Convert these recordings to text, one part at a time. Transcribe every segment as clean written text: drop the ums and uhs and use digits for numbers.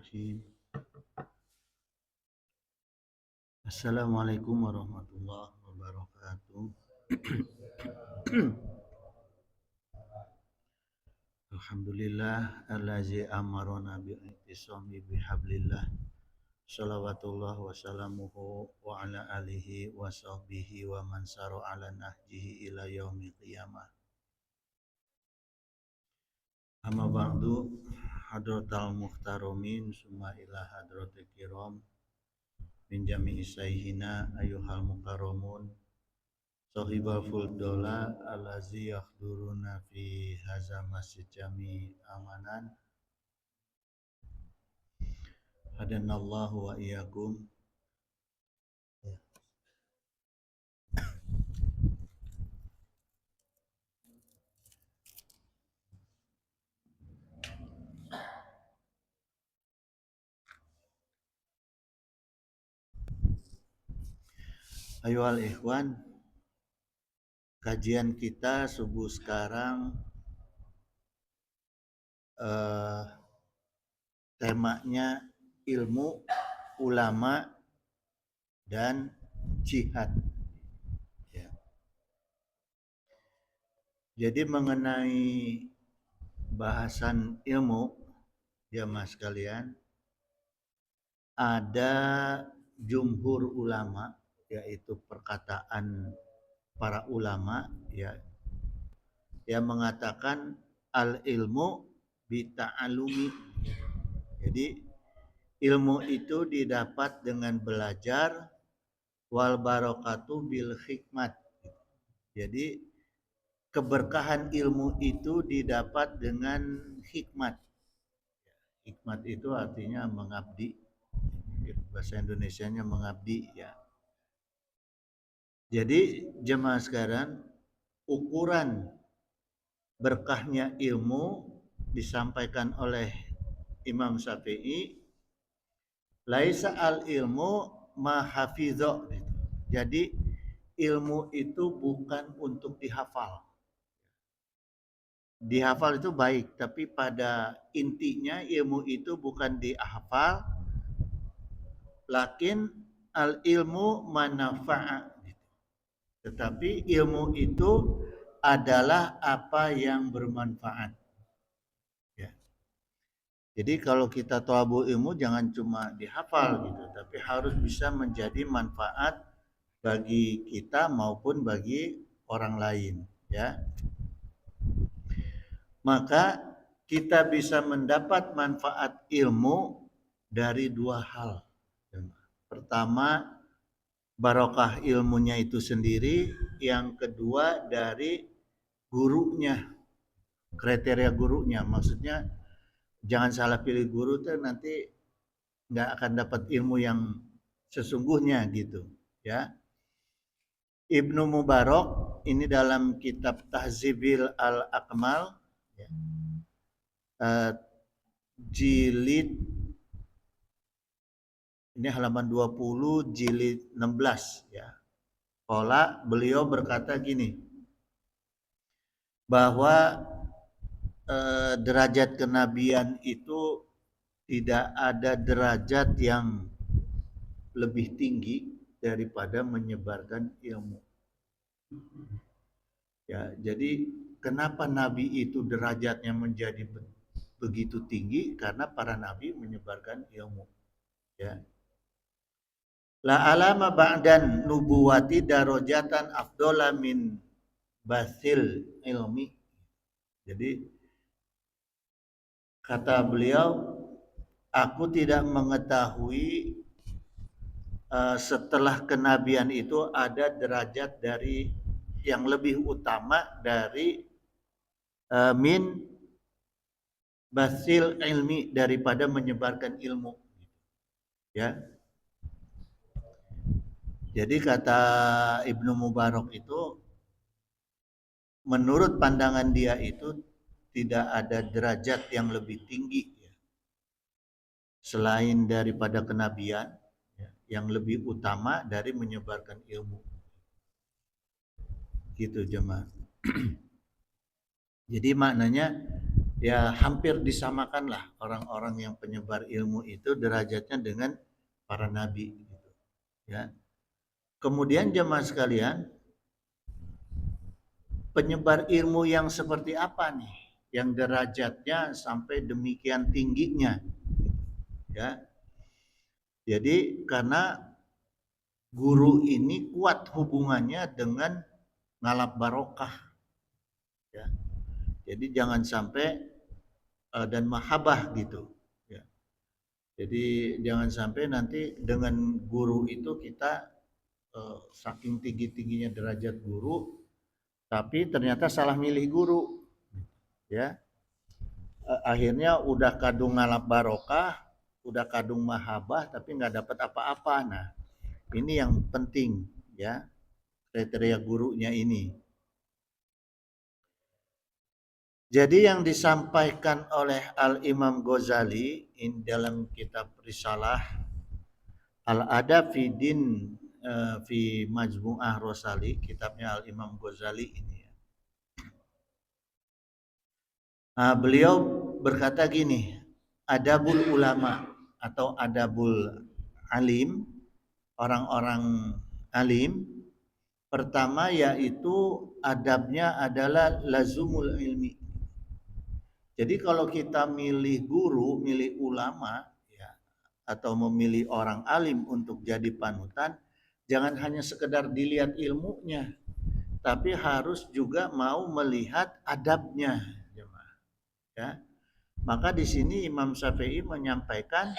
Bismillahirrahmanirrahim. Assalamualaikum warahmatullahi wabarakatuh. Alhamdulillah allazi amarona bi'tisami bihablillah. Shalawatullah wa salamuhu wa ala alihi wa sahbihi wa man sara ala nahjihi ila yaumil qiyamah. Amma ba'du, hadratal muhtaromin summa ila hadratil kiram min jami'i sayhina ayuhal mukarramun sahibal fuldola alazi yakhduruna fi haza masjid jami amanan hadanallahu wa iyyakum. Ayuhal ikhwan, kajian kita subuh sekarang temanya ilmu, ulama, dan jihad. Ya. Jadi mengenai bahasan ilmu, jamaah sekalian, ada jumhur ulama, yaitu perkataan para ulama, ya, yang mengatakan al ilmu bita'alumi. Jadi ilmu itu didapat dengan belajar, wal barokatu bil hikmat. Jadi keberkahan ilmu itu didapat dengan hikmat. Hikmat itu artinya mengabdi. Bahasa Indonesianya mengabdi, ya. Jadi jemaah sekarang, ukuran berkahnya ilmu disampaikan oleh Imam Syafi'i, laisa al ilmu ma hafidho. Jadi ilmu itu bukan untuk dihafal. Dihafal itu baik, tapi pada intinya ilmu itu bukan dihafal, lakin al ilmu manafa'a. Tetapi ilmu itu adalah apa yang bermanfaat. Ya. Jadi kalau kita thalabul ilmu jangan cuma dihafal gitu, tapi harus bisa menjadi manfaat bagi kita maupun bagi orang lain, ya. Maka kita bisa mendapat manfaat ilmu dari dua hal. Pertama, barokah ilmunya itu sendiri. Yang kedua, dari gurunya, kriteria gurunya. Maksudnya jangan salah pilih guru tuh, nanti nggak akan dapat ilmu yang sesungguhnya gitu, ya. Ibnu Mubarak ini dalam kitab Tahzibil al-Akmal, ya, jilid ini halaman 20 jilid 16, ya. Beliau berkata gini, bahwa derajat kenabian itu tidak ada derajat yang lebih tinggi daripada menyebarkan ilmu. Ya, jadi kenapa nabi itu derajatnya menjadi begitu tinggi? Karena para nabi menyebarkan ilmu. Ya. La alama ba'dan nubuwati darajatan afdola min basil ilmi. Jadi kata beliau, aku tidak mengetahui setelah kenabian itu ada derajat dari yang lebih utama dari min basil ilmi, daripada menyebarkan ilmu, ya. Jadi kata Ibnu Mubarak itu, menurut pandangan dia itu tidak ada derajat yang lebih tinggi, ya, selain daripada kenabian, ya, yang lebih utama dari menyebarkan ilmu. Gitu jemaah. Jadi maknanya ya hampir disamakanlah orang-orang yang penyebar ilmu itu derajatnya dengan para nabi gitu, ya. Kemudian jemaah sekalian, penyebar ilmu yang seperti apa nih yang derajatnya sampai demikian tingginya, ya. Jadi karena guru ini kuat hubungannya dengan ngalap barokah, ya. Jadi jangan sampai dan mahabbah gitu, ya. Jadi jangan sampai nanti dengan guru itu kita saking tinggi-tingginya derajat guru, tapi ternyata salah milih guru, ya. Akhirnya udah kadung ngalap barokah, udah kadung mahabbah, tapi nggak dapat apa-apa. Nah, ini yang penting, ya, kriteria gurunya ini. Jadi yang disampaikan oleh Al-Imam Ghazali dalam kitab Risalah Al-Adab fi Din fi Majmu'ah Rosali, kitabnya Al-Imam Ghazali ini, ya. Beliau berkata gini, adabul ulama atau adabul alim, orang-orang alim, pertama yaitu adabnya adalah lazumul ilmi. Jadi kalau kita milih guru, milih ulama, ya, atau memilih orang alim untuk jadi panutan, jangan hanya sekedar dilihat ilmunya, tapi harus juga mau melihat adabnya, ya. Maka di sini Imam Syafi'i menyampaikan,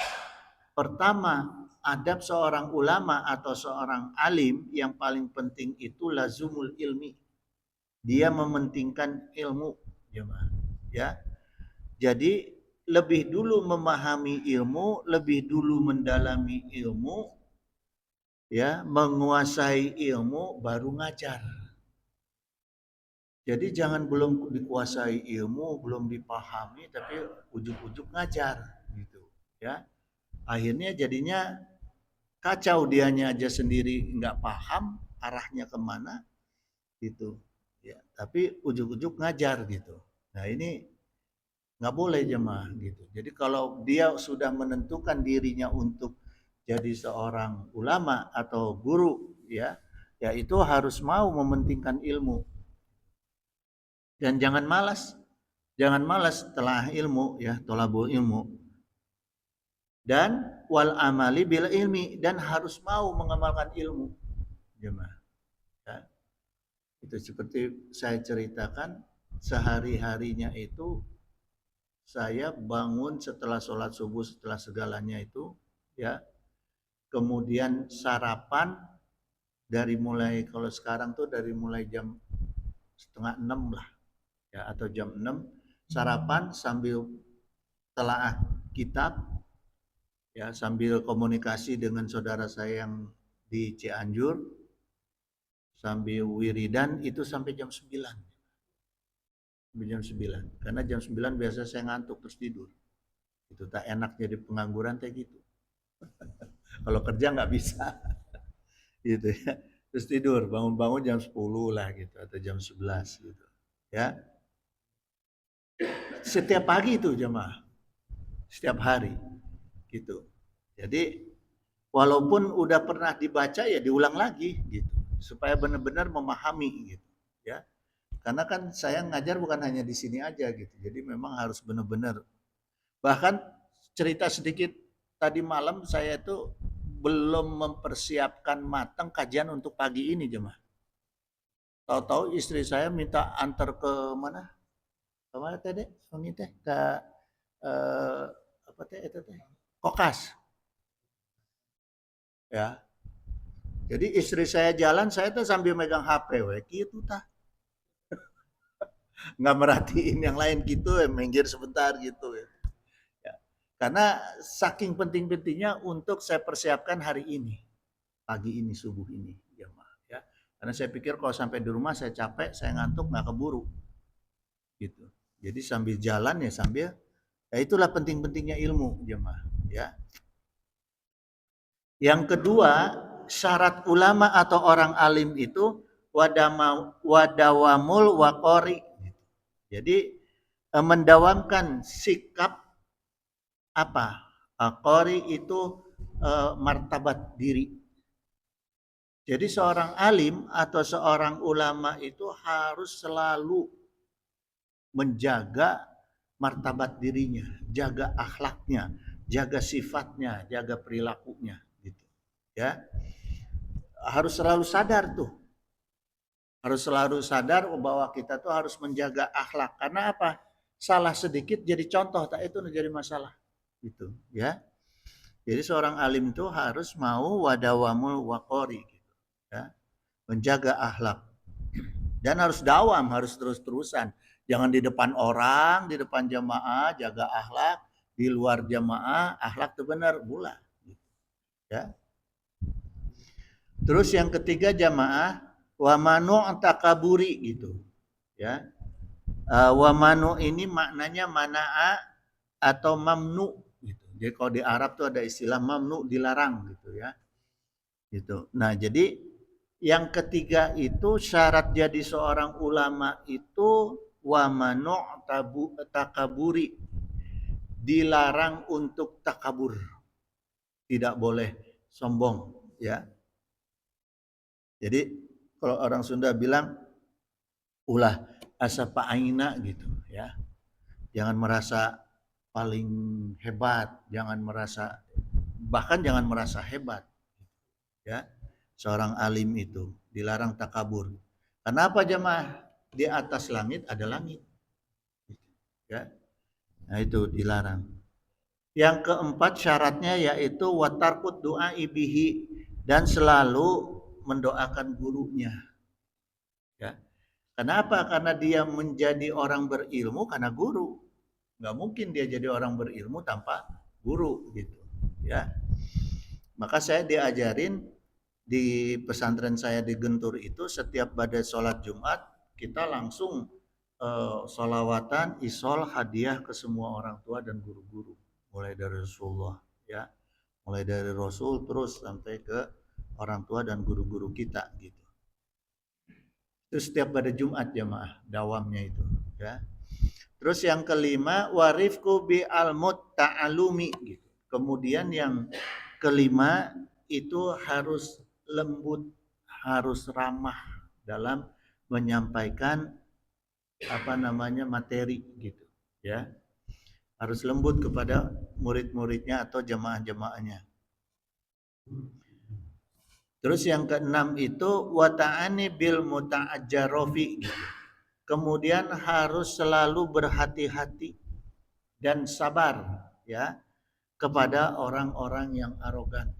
pertama, adab seorang ulama atau seorang alim yang paling penting itu lazumul ilmi. Dia mementingkan ilmu, ya. Jadi lebih dulu memahami ilmu, lebih dulu mendalami ilmu, ya, menguasai ilmu baru ngajar. Jadi jangan belum dikuasai ilmu, belum dipahami, tapi ujuk-ujuk ngajar, gitu, ya. Akhirnya jadinya kacau, dianya aja sendiri nggak paham arahnya kemana, gitu, ya. Tapi ujuk-ujuk ngajar, gitu. Nah ini nggak boleh jemaah, gitu. Jadi kalau dia sudah menentukan dirinya untuk jadi seorang ulama atau guru, ya, ya itu harus mau mementingkan ilmu. Dan jangan malas setelah ilmu, ya, tolabul ilmu. Dan wal amali bil ilmi, dan harus mau mengamalkan ilmu, jemaah, ya. Itu seperti saya ceritakan, sehari-harinya itu saya bangun setelah sholat subuh, setelah segalanya itu, ya. Kemudian sarapan dari mulai, kalau sekarang tuh dari mulai jam setengah 6 lah, ya, atau jam 6 sarapan sambil telaah kitab, ya, sambil komunikasi dengan saudara saya yang di Cianjur, sambil wiridan itu sampai jam 9. Sampai jam 9. Karena jam 9 biasa saya ngantuk terus tidur. Itu tak enak jadi pengangguran kayak gitu. Kalau kerja nggak bisa. Gitu, ya. Terus tidur, bangun-bangun jam 10 lah gitu atau jam 11 gitu. Ya. Setiap pagi itu jemaah. Setiap hari gitu. Jadi walaupun udah pernah dibaca ya diulang lagi gitu supaya benar-benar memahami gitu, ya. Karena kan saya ngajar bukan hanya di sini aja gitu. Jadi memang harus benar-benar. Bahkan cerita sedikit, tadi malam saya itu belum mempersiapkan matang kajian untuk pagi ini jemaah. Tahu-tahu istri saya minta antar ke mana? Ke mana tadi? Ini teh ke apa teh itu teh? Kokas. Ya. Jadi istri saya jalan, saya tuh sambil megang HP, gitu tah. Nggak merhatiin yang lain gitu, minggir sebentar gitu, ya. Ya. Karena saking penting-pentingnya untuk saya persiapkan hari ini, pagi ini, subuh ini, jemaah, ya. Karena saya pikir kalau sampai di rumah saya capek, saya ngantuk, nggak keburu, gitu. Jadi sambil jalan ya sambil, ya itulah penting-pentingnya ilmu, jemaah, ya. Yang kedua, syarat ulama atau orang alim itu wadawamul waqori. Jadi mendawamkan sikap apa? Qori itu martabat diri. Jadi seorang alim atau seorang ulama itu harus selalu menjaga martabat dirinya, jaga akhlaknya, jaga sifatnya, jaga perilakunya gitu. Ya. Harus selalu sadar tuh. Harus selalu sadar bahwa kita tuh harus menjaga akhlak. Karena apa? Salah sedikit jadi contoh, tak itu menjadi masalah. Gitu, ya. Jadi seorang alim itu harus mau wadawamul waqori gitu, ya. Menjaga akhlak. Dan harus dawam, harus terus-terusan. Jangan di depan orang, di depan jamaah jaga akhlak, di luar jamaah akhlak itu benar pula. Ya. Terus yang ketiga jamaah wa manu takaburi gitu. Ya. Wa manu ini maknanya mana'a atau mamnu gitu. Jadi kalau di Arab tuh ada istilah mamnu, dilarang gitu ya. Gitu. Nah, jadi yang ketiga itu syarat jadi seorang ulama itu wa manu takaburi. Dilarang untuk takabur. Tidak boleh sombong ya. Jadi kalau orang Sunda bilang ulah asa paaina gitu ya. Jangan merasa paling hebat, jangan merasa hebat ya. Seorang alim itu dilarang takabur. Kenapa jemaah? Di atas langit ada langit. Ya. Nah itu dilarang. Yang keempat syaratnya yaitu watarkut doa ibihi dan selalu mendoakan gurunya. Ya. Kenapa? Karena dia menjadi orang berilmu karena guru. Nggak mungkin dia jadi orang berilmu tanpa guru gitu. Ya. Maka saya diajarin di pesantren saya di Gentur itu setiap pada sholat Jumat kita langsung sholawatan isol hadiah ke semua orang tua dan guru-guru mulai dari Rasulullah ya mulai dari Rasul terus sampai ke orang tua dan guru-guru kita gitu. Itu setiap pada Jumat jamaah dawamnya itu ya. Terus yang kelima warifku bi al mutta'alumi gitu. Kemudian yang kelima itu harus lembut, harus ramah dalam menyampaikan materi gitu ya. Harus lembut kepada murid-muridnya atau jemaah-jemaahnya. Terus yang keenam itu wata'ani bil muta'ajjarofi gitu. Kemudian harus selalu berhati-hati dan sabar ya kepada orang-orang yang arogan.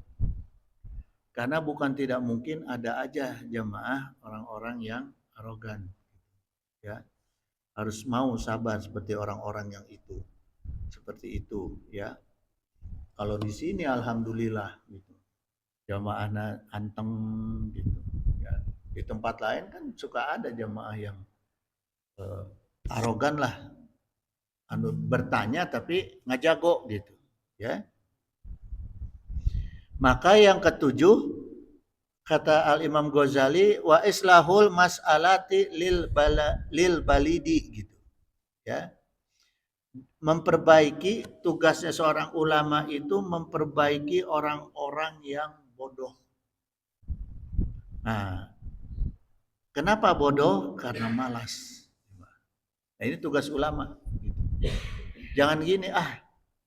Karena bukan tidak mungkin ada aja jemaah orang-orang yang arogan. Ya. Harus mau sabar seperti orang-orang yang itu. Seperti itu ya. Kalau di sini alhamdulillah gitu. Jamaah anteng gitu ya. Di tempat lain kan suka ada jamaah yang arogan lah. Bertanya tapi ngajago gitu ya. Maka yang ketujuh kata Al Imam Ghazali wa islahul mas'alati lil balidi gitu ya. Memperbaiki tugasnya seorang ulama itu memperbaiki orang-orang yang bodoh. Nah, kenapa bodoh? Karena malas. Nah, ini tugas ulama. Jangan gini,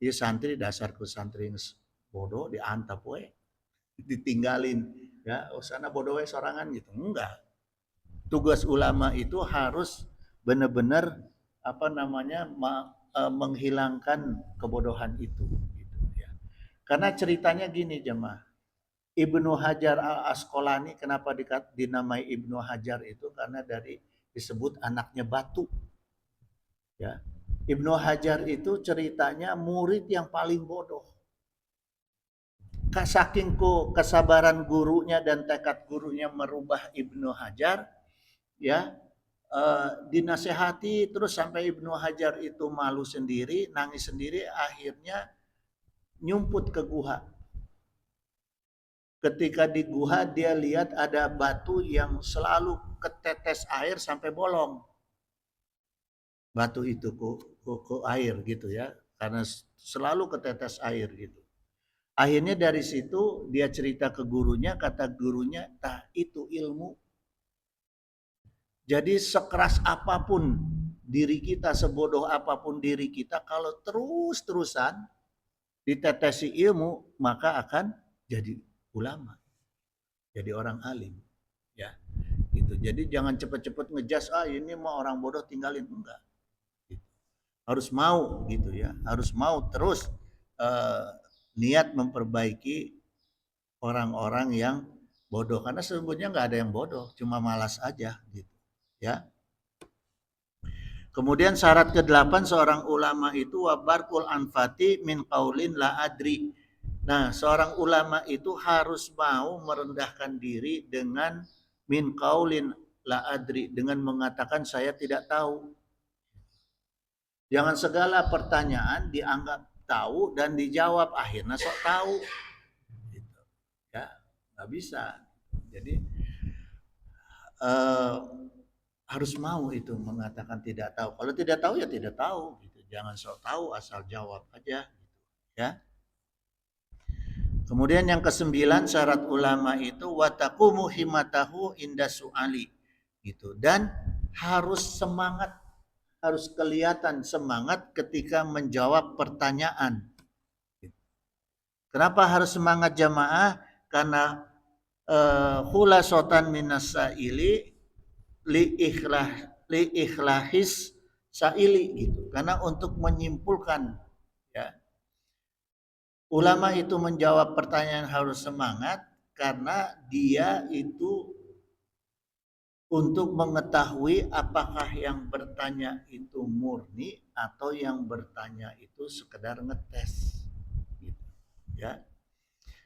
dia santri dasarku santri bodoh diantap we, ditinggalin. Ya, sana bodoh we sorangan gitu. Enggak. Tugas ulama itu harus benar-benar menghilangkan kebodohan itu gitu ya. Karena ceritanya gini jemaah. Ibnu Hajar al-Asqalani kenapa dinamai Ibnu Hajar itu karena dari disebut anaknya batu. Ya. Ibnu Hajar itu ceritanya murid yang paling bodoh. Saking kesabaran gurunya dan tekad gurunya merubah Ibnu Hajar, ya dinasehati terus sampai Ibnu Hajar itu malu sendiri, nangis sendiri, akhirnya nyumput ke guha. Ketika di guha dia lihat ada batu yang selalu ketetes air sampai bolong. Batu itu ke air gitu ya, karena selalu ketetes air gitu. Akhirnya dari situ dia cerita ke gurunya, kata gurunya, "Tah, itu ilmu." Jadi sekeras apapun diri kita, sebodoh apapun diri kita, kalau terus-terusan ditetesi ilmu, maka akan jadi ulama, jadi orang alim, ya. Gitu. Jadi jangan cepet-cepet ngejudge, ini mah orang bodoh tinggalin, enggak. Gitu. Harus mau gitu ya, harus mau terus eh, niat memperbaiki orang-orang yang bodoh, karena sesungguhnya nggak ada yang bodoh, cuma malas aja gitu, ya. Kemudian syarat ke-8 seorang ulama itu wabarkul anfati min qaulin la adri. Nah, seorang ulama itu harus mau merendahkan diri dengan min qaulin la adri, dengan mengatakan saya tidak tahu. Jangan segala pertanyaan dianggap tahu dan dijawab akhirnya sok tahu. Gitu. Ya, nggak bisa. Jadi eh, harus mau itu mengatakan tidak tahu. Kalau tidak tahu ya tidak tahu. Gitu. Jangan sok tahu asal jawab aja. Gitu. Ya. Kemudian yang ke-9 syarat ulama itu wataqumu himatahu inda su'ali. Gitu. Dan harus semangat, harus kelihatan semangat ketika menjawab pertanyaan. Kenapa harus semangat jamaah? Karena khulasotan minas sa'ili li ikhlahis sa'ili gitu. Karena untuk menyimpulkan, ya, ulama itu menjawab pertanyaan harus semangat karena dia itu untuk mengetahui apakah yang bertanya itu murni atau yang bertanya itu sekedar ngetes gitu, ya.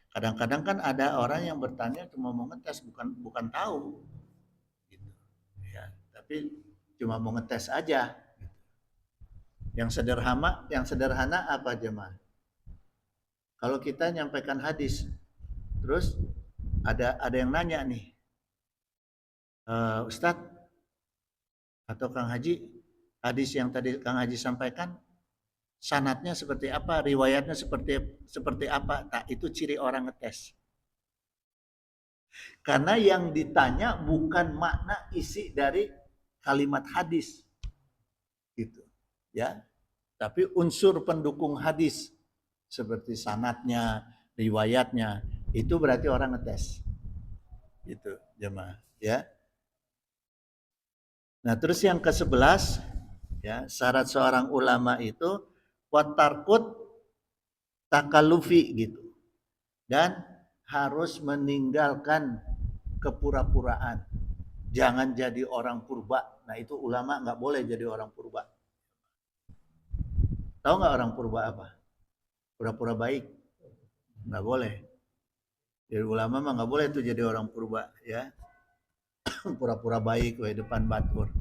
Kadang-kadang kan ada orang yang bertanya cuma mau ngetes, bukan bukan tahu gitu, ya, tapi cuma mau ngetes aja gitu. Yang sederhana apa jemaah? Kalau kita nyampaikan hadis, terus ada yang nanya nih, Ustadz atau Kang Haji, hadis yang tadi Kang Haji sampaikan sanatnya seperti apa, riwayatnya seperti apa? Tak, itu ciri orang ngetes. Karena yang ditanya bukan makna isi dari kalimat hadis, gitu, ya. Tapi unsur pendukung hadis seperti sanatnya, riwayatnya, itu berarti orang ngetes, gitu, jemaah, ya. Nah, terus yang ke-11, ya, syarat seorang ulama itu watarkut takalufi gitu. Dan harus meninggalkan kepura-puraan. Jangan jadi orang purba. Nah, itu ulama nggak boleh jadi orang purba. Tahu nggak orang purba apa? Pura-pura baik. Nggak boleh. Jadi ulama mah nggak boleh itu jadi orang purba, ya. Pura-pura baik di depan batur.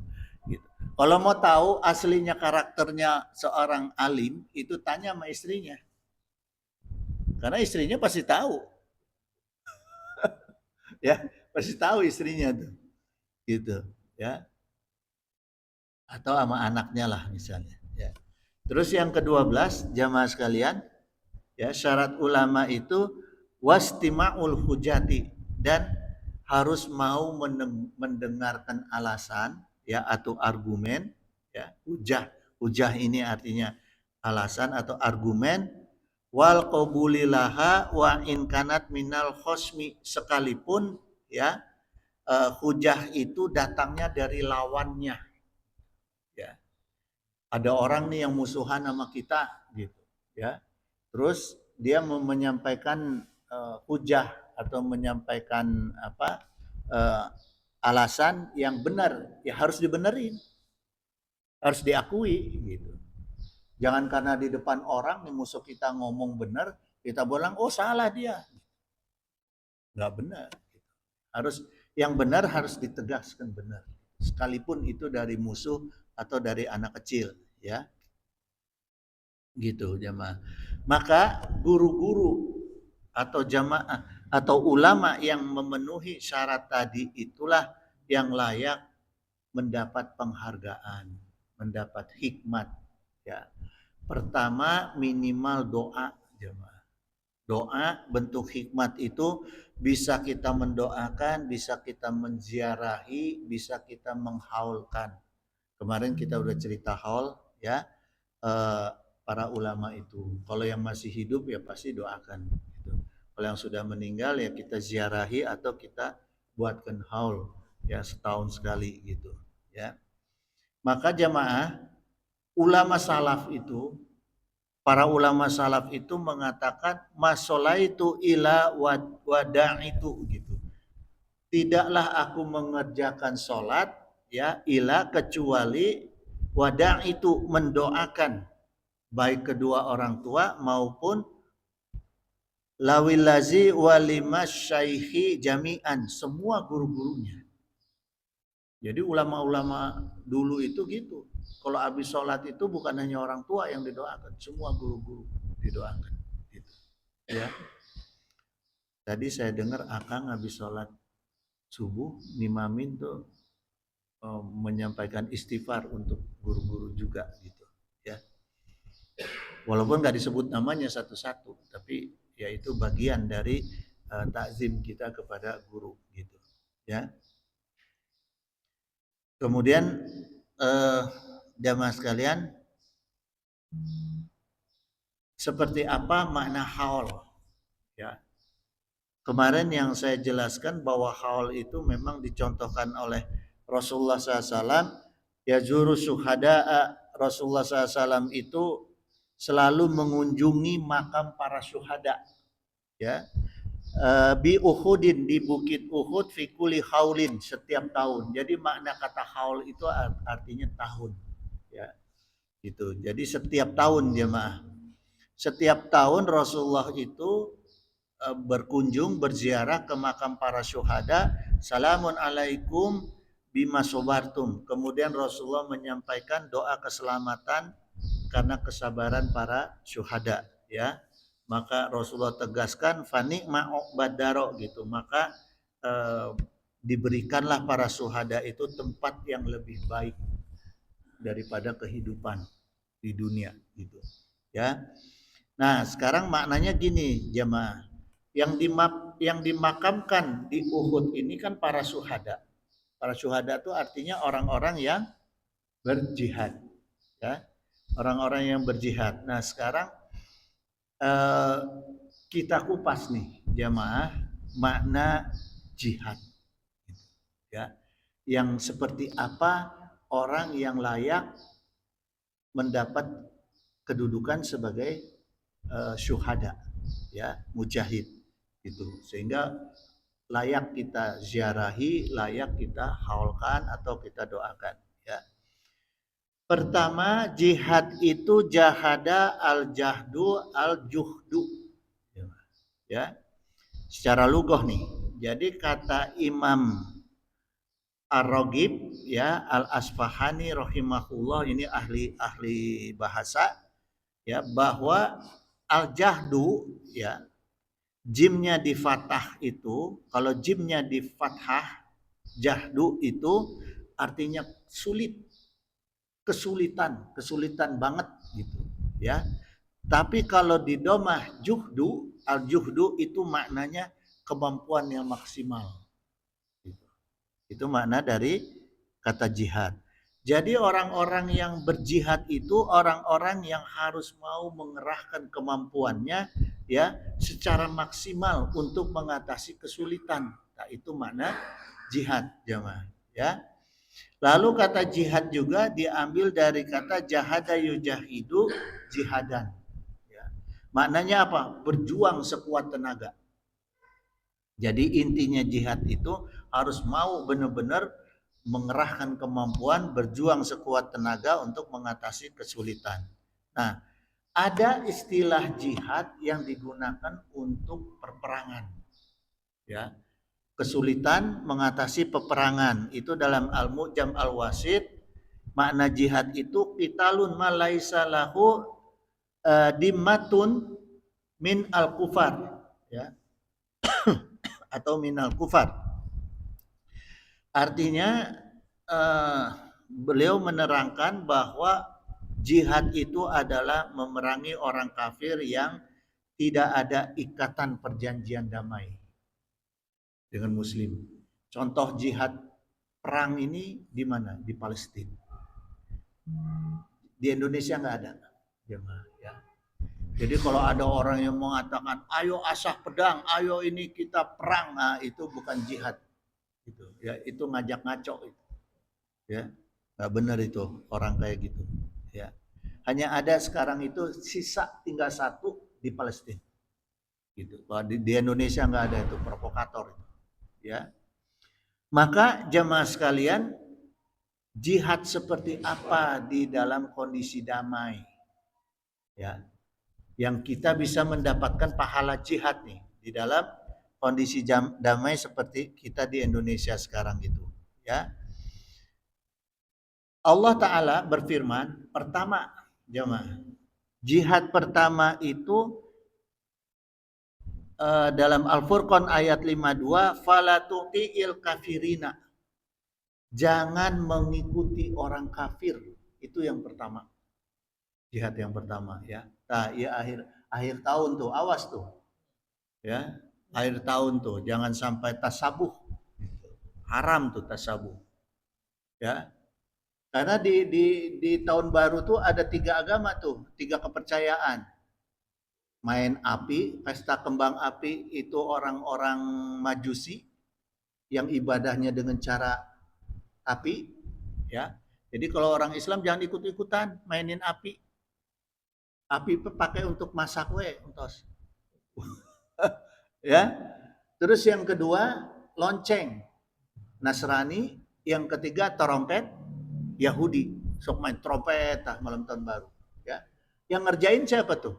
Gitu. Kalau mau tahu aslinya karakternya seorang alim, itu tanya sama istrinya. Karena istrinya pasti tahu, ya, pasti tahu istrinya tuh, gitu, ya. Atau sama anaknya lah misalnya, ya. Terus yang ke-12 jamaah sekalian, ya, syarat ulama itu wastima'ul hujati, dan harus mau mendengarkan alasan, ya, atau argumen, ya, hujah. Hujah ini artinya alasan atau argumen, wal qabulilaha wa in kanat minal khosmi, sekalipun, ya, hujah itu datangnya dari lawannya, ya. Ada orang nih yang musuhan sama kita gitu, ya. Terus dia menyampaikan hujah atau menyampaikan apa, alasan yang benar, ya harus dibenerin, harus diakui gitu. Jangan karena di depan orang nih musuh kita ngomong benar, kita bilang oh salah dia, nggak benar. Harus yang benar harus ditegaskan benar, sekalipun itu dari musuh atau dari anak kecil, ya. Gitu jamaah. Maka guru-guru atau jamaah atau ulama yang memenuhi syarat tadi itulah yang layak mendapat penghargaan, mendapat hikmat, Ya. Pertama minimal doa, jemaah. Doa bentuk hikmat itu bisa kita mendoakan, bisa kita menziarahi, bisa kita menghaulkan. Kemarin kita udah cerita haul ya, eh, para ulama itu. Kalau yang masih hidup ya pasti doakan. Gitu. Kalau yang sudah meninggal ya kita ziarahi atau kita buatkan haul ya setahun sekali gitu. Ya. Maka jamaah ulama salaf itu, para ulama salaf itu mengatakan masolaitu ila wada itu gitu. Tidaklah aku mengerjakan sholat ya ila kecuali wada itu mendoakan baik kedua orang tua maupun lawilazi walimas syaihi jami'an, semua guru-gurunya. Jadi ulama-ulama dulu itu gitu. Kalau habis sholat itu bukan hanya orang tua yang didoakan, semua guru-guru didoakan. Gitu. Ya. Tadi saya dengar Akang habis sholat subuh nimamin tuh menyampaikan istighfar untuk guru-guru juga gitu. Ya. Walaupun nggak disebut namanya satu-satu, tapi ya itu bagian dari takzim kita kepada guru gitu. Ya. Kemudian jamaah sekalian, seperti apa makna haul? Ya. Kemarin yang saya jelaskan bahwa haul itu memang dicontohkan oleh Rasulullah SAW. Ya juru syuhada, Rasulullah SAW itu selalu mengunjungi makam para syuhada. Ya, bi Uhudin, di bukit Uhud, fi kulli haulin, setiap tahun. Jadi makna kata haul itu artinya tahun. Ya, gitu. Jadi setiap tahun jemaah. Setiap tahun Rasulullah itu berkunjung berziarah ke makam para syuhada. Salamun alaikum bima sobartum. Kemudian Rasulullah menyampaikan doa keselamatan karena kesabaran para syuhada, ya. Maka Rasulullah tegaskan fani ma'uqbadaro gitu. Maka diberikanlah para syuhada itu tempat yang lebih baik daripada kehidupan di dunia gitu. Ya. Nah, sekarang maknanya gini, jemaah. Yang dimakamkan di Uhud ini kan para syuhada. Para syuhada itu artinya orang-orang yang berjihad, ya. Orang-orang yang berjihad. Nah, sekarang eh, kita kupas nih, jemaah, makna jihad. Ya. Yang seperti apa orang yang layak mendapat kedudukan sebagai syuhada, ya, mujahid gitu. Sehingga layak kita ziarahi, layak kita haulkan atau kita doakan, ya. Pertama, jihad itu jahada al-jahdu al-juhdu. Ya. Secara lughah nih. Jadi kata Imam Ar-Raghib ya Al-Asfahani rahimahullah, ini ahli bahasa, ya, bahwa al-jahdu, ya, jimnya di fathah itu, kalau jimnya di fathah jahdu itu artinya sulit, kesulitan banget gitu, ya. Tapi kalau di domah juhdu, al juhdu itu maknanya kemampuan yang maksimal. Itu makna dari kata jihad. Jadi orang-orang yang berjihad itu orang-orang yang harus mau mengerahkan kemampuannya, ya, secara maksimal untuk mengatasi kesulitan. Nah, itu makna jihad, jemaah, ya. Lalu kata jihad juga diambil dari kata jahada yujahidu jihadan. Ya. Maknanya apa? Berjuang sekuat tenaga. Jadi intinya jihad itu harus mau benar-benar mengerahkan kemampuan, berjuang sekuat tenaga untuk mengatasi kesulitan. Nah, ada istilah jihad yang digunakan untuk perperangan. Ya. Kesulitan mengatasi peperangan. Itu dalam Al-Mu'jam Al-Wasit, makna jihad itu qitalun ma laisa lahu dimmatun min al-kufar, ya, atau minal kufar. Artinya beliau menerangkan bahwa jihad itu adalah memerangi orang kafir yang tidak ada ikatan perjanjian damai dengan muslim. Contoh jihad perang ini di mana? Di Palestina. Di Indonesia nggak ada. Ya. Jadi kalau ada orang yang mengatakan, ayo asah pedang, ayo ini kita perang, nah itu bukan jihad. Gitu. Ya, itu ngajak ngaco itu. Ya, nggak benar itu orang kayak gitu. Ya, hanya ada sekarang itu sisa tinggal satu di Palestina. Gitu. Di Indonesia nggak ada itu provokator itu. Ya, maka jemaah sekalian, jihad seperti apa di dalam kondisi damai? Ya, yang kita bisa mendapatkan pahala jihad nih di dalam kondisi damai seperti kita di Indonesia sekarang itu. Ya, Allah Ta'ala berfirman, pertama, jemaah, jihad pertama itu dalam Al-Furqan ayat 52, fala tuti'il kafirina. Jangan mengikuti orang kafir. Itu yang pertama. Jihad yang pertama ya. Nah, ya akhir tahun tuh, awas tuh. Ya, akhir tahun tuh, jangan sampai tasabuh. Haram tuh tasabuh. Ya. Karena di tahun baru tuh ada 3 agama tuh, 3 kepercayaan. Main api, pesta kembang api itu orang-orang Majusi yang ibadahnya dengan cara api, ya. Jadi kalau orang Islam jangan ikut-ikutan mainin api. Api pakai untuk masak entos. Ya. Terus yang kedua, lonceng. Nasrani, yang ketiga trompet Yahudi. Sok main trompet malam tahun baru, ya. Yang ngerjain siapa tuh?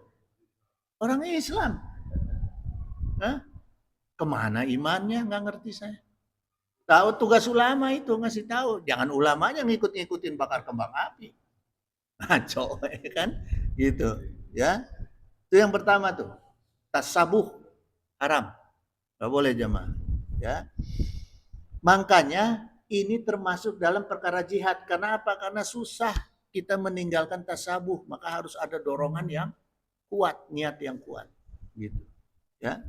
Orang Islam. Hah? Kemana imannya? Nggak ngerti saya. Tahu tugas ulama itu ngasih tahu, jangan ulamanya ngikut-ngikutin bakar kembang api. Ngaco kan? Gitu, ya. Itu yang pertama tuh. Tasabuh haram. Nggak boleh jemaah, ya. Makanya ini termasuk dalam perkara jihad. Karena apa? Karena susah kita meninggalkan tasabuh, maka harus ada dorongan yang kuat, niat yang kuat. Gitu. Ya.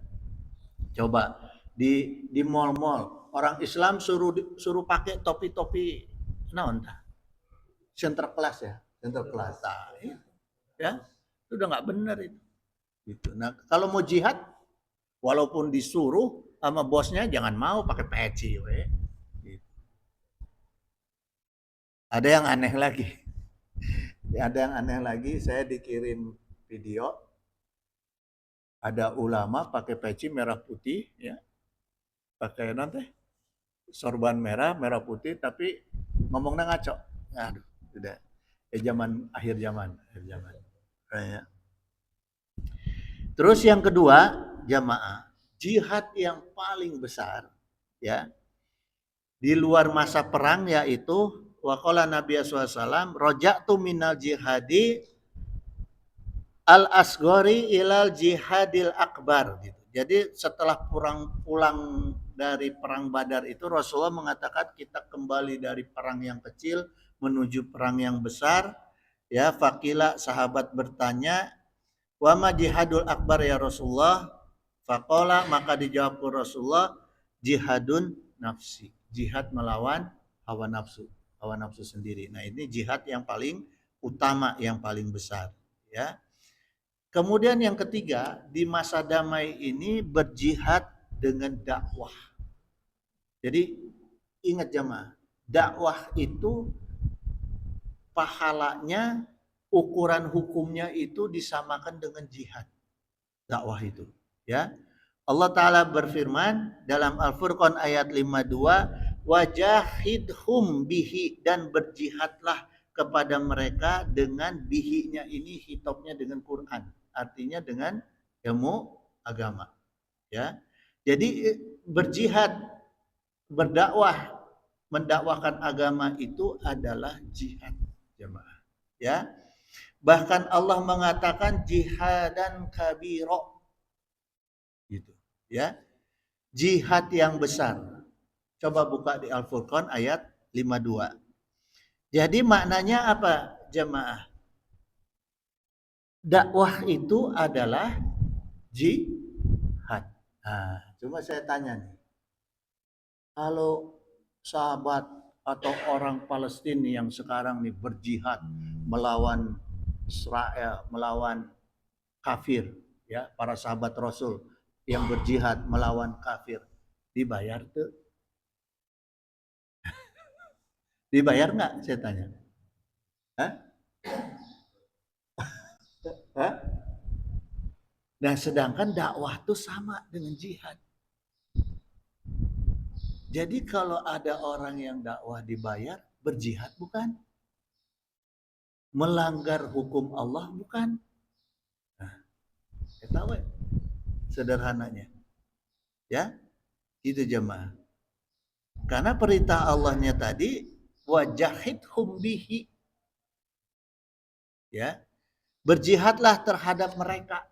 Coba di mall-mall orang Islam suruh pakai topi-topi naon tah? Sinterklas ya, sinterklas. Ya. Itu udah nggak benar itu. Gitu. Nah, kalau mau jihad walaupun disuruh sama bosnya jangan mau pakai peci we. Gitu. Ada yang aneh lagi. Ada yang aneh lagi, saya dikirim video ada ulama pakai peci merah putih ya. Pakai nanti sorban merah, merah putih tapi ngomongnya ngaco. Aduh, udah. Akhir zaman. Ya. Terus yang kedua, jamaah, jihad yang paling besar ya di luar masa perang yaitu waqala Nabi SAW roja'tu minal jihadi al-asghari ilal jihadil akbar gitu. Jadi setelah pulang dari perang Badar itu Rasulullah mengatakan kita kembali dari perang yang kecil menuju perang yang besar. Ya, faqila sahabat bertanya, "Wa ma jihadul akbar ya Rasulullah?" Faqala maka dijawab Rasulullah, "Jihadun nafsi." Jihad melawan hawa nafsu sendiri. Nah, ini jihad yang paling utama, yang paling besar, ya. Kemudian yang ketiga, di masa damai ini berjihad dengan dakwah. Jadi ingat jemaah, dakwah itu pahalanya, ukuran hukumnya itu disamakan dengan jihad. Dakwah itu, ya. Allah Ta'ala berfirman dalam Al-Furqan ayat 52, wajahidhum bihi, dan berjihadlah kepada mereka dengan bihinya ini hitopnya dengan Quran. Artinya dengan ilmu agama, ya. Jadi berjihad, berdakwah, mendakwahkan agama itu adalah jihad, jemaah. Ya. Bahkan Allah mengatakan jihadan kabiro. Gitu, ya. Jihad yang besar. Coba buka di Al-Furqan ayat 52. Jadi maknanya apa, jemaah? Dakwah itu adalah jihad. Nah, cuma saya tanya nih, kalau sahabat atau orang Palestina yang sekarang nih berjihad melawan Israel, melawan kafir, ya, para sahabat Rasul yang berjihad melawan kafir, dibayar tuh? Dibayar nggak? Saya tanya. Hah? Hah? Nah, sedangkan dakwah tuh sama dengan jihad. Jadi kalau ada orang yang dakwah dibayar, berjihad bukan? Melanggar hukum Allah bukan? Nah, kita tahu ya, sederhananya. Ya, itu jemaah. Karena perintah Allahnya tadi wajahidhum bihi, ya. Berjihadlah terhadap mereka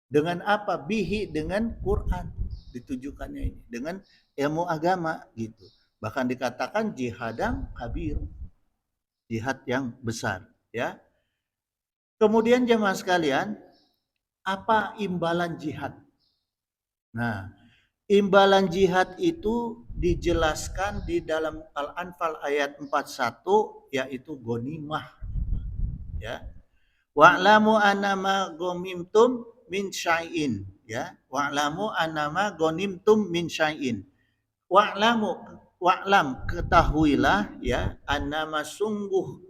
dengan apa? Bihi, dengan Quran ditujukannya ini, dengan ilmu agama gitu. Bahkan dikatakan jihadang kabir, jihad yang besar, ya. Kemudian jemaah sekalian, apa imbalan jihad? Nah, imbalan jihad itu dijelaskan di dalam Al-Anfal ayat 41, yaitu gonimah, ya. Wa'lamu annama ghanimtum min syai'in, ya. Wa'lamu annama ghanimtum min syai'in. Wa'lamu, wa'lam, ketahuilah, ya, annama sungguh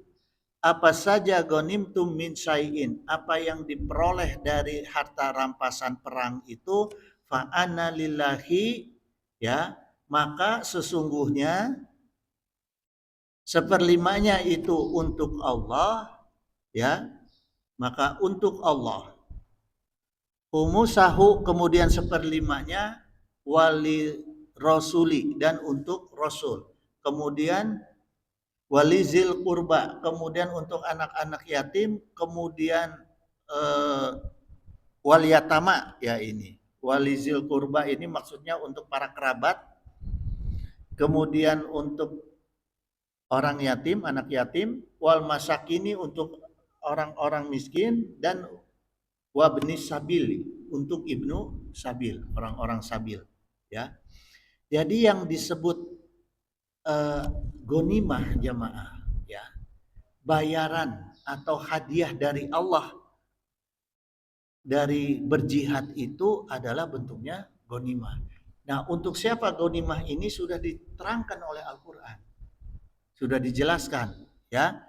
apa saja ghanimtum min syai'in, apa yang diperoleh dari harta rampasan perang itu, fa anna lillahi, ya, maka sesungguhnya seperlimanya itu untuk Allah, ya, maka untuk Allah. Humusahu, kemudian seperlimanya, wali rasuli, dan untuk rasul. Kemudian walizil kurba, kemudian untuk anak-anak yatim, kemudian eh, waliyatama, ya ini. Walizil kurba ini maksudnya untuk para kerabat, kemudian untuk orang yatim, anak yatim, wal masakini untuk orang-orang miskin, dan wabni sabil untuk ibnu sabil, orang-orang sabil, ya. Jadi yang disebut uh, gonimah jamaah, ya, bayaran atau hadiah dari Allah dari berjihad itu adalah bentuknya gonimah. Nah, untuk siapa gonimah ini sudah diterangkan oleh Al-Quran, sudah dijelaskan, ya.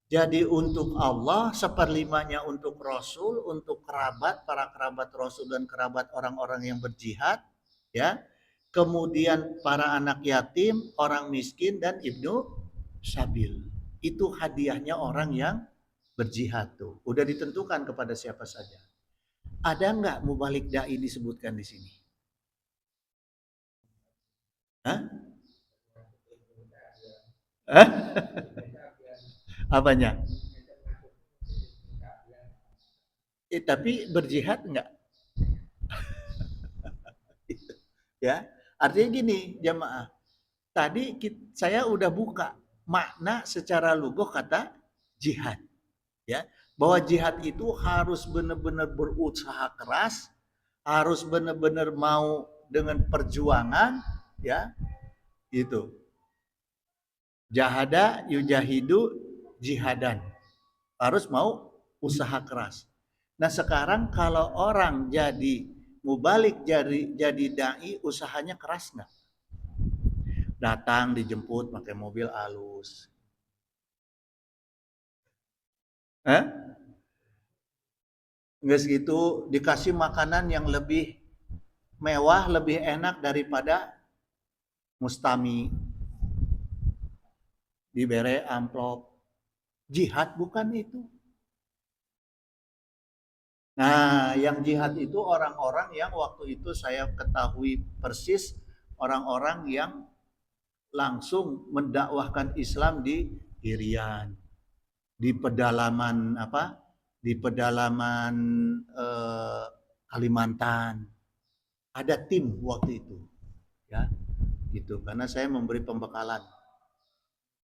Jadi untuk Allah, seperlimanya untuk Rasul, untuk kerabat, para kerabat Rasul dan kerabat orang-orang yang berjihad, ya. Kemudian para anak yatim, orang miskin, dan ibnu sabil. Itu hadiahnya orang yang berjihad tuh. Udah ditentukan kepada siapa saja. Ada nggak mubalik dai disebutkan di sini? Hah? Hah? Apanya? Tapi berjihad nggak? Ya, artinya gini jamaah. Tadi saya udah buka makna secara lugoh kata jihad, ya. Bahwa jihad itu harus benar-benar berusaha keras, harus benar-benar mau dengan perjuangan, ya, gitu. Jahada yujahidu jihadan. Harus mau usaha keras. Nah, sekarang kalau orang jadi mubalik, jadi dai, usahanya keras nggak? Datang dijemput pakai mobil alus. Eh? Nggak segitu, dikasih makanan yang lebih mewah, lebih enak daripada mustami, diberi amplop. Jihad bukan itu. Nah, yang jihad itu orang-orang yang waktu itu saya ketahui persis, orang-orang yang langsung mendakwahkan Islam di Irian, di pedalaman apa? Di pedalaman Kalimantan. Ada tim waktu itu, ya, gitu. Karena saya memberi pembekalan.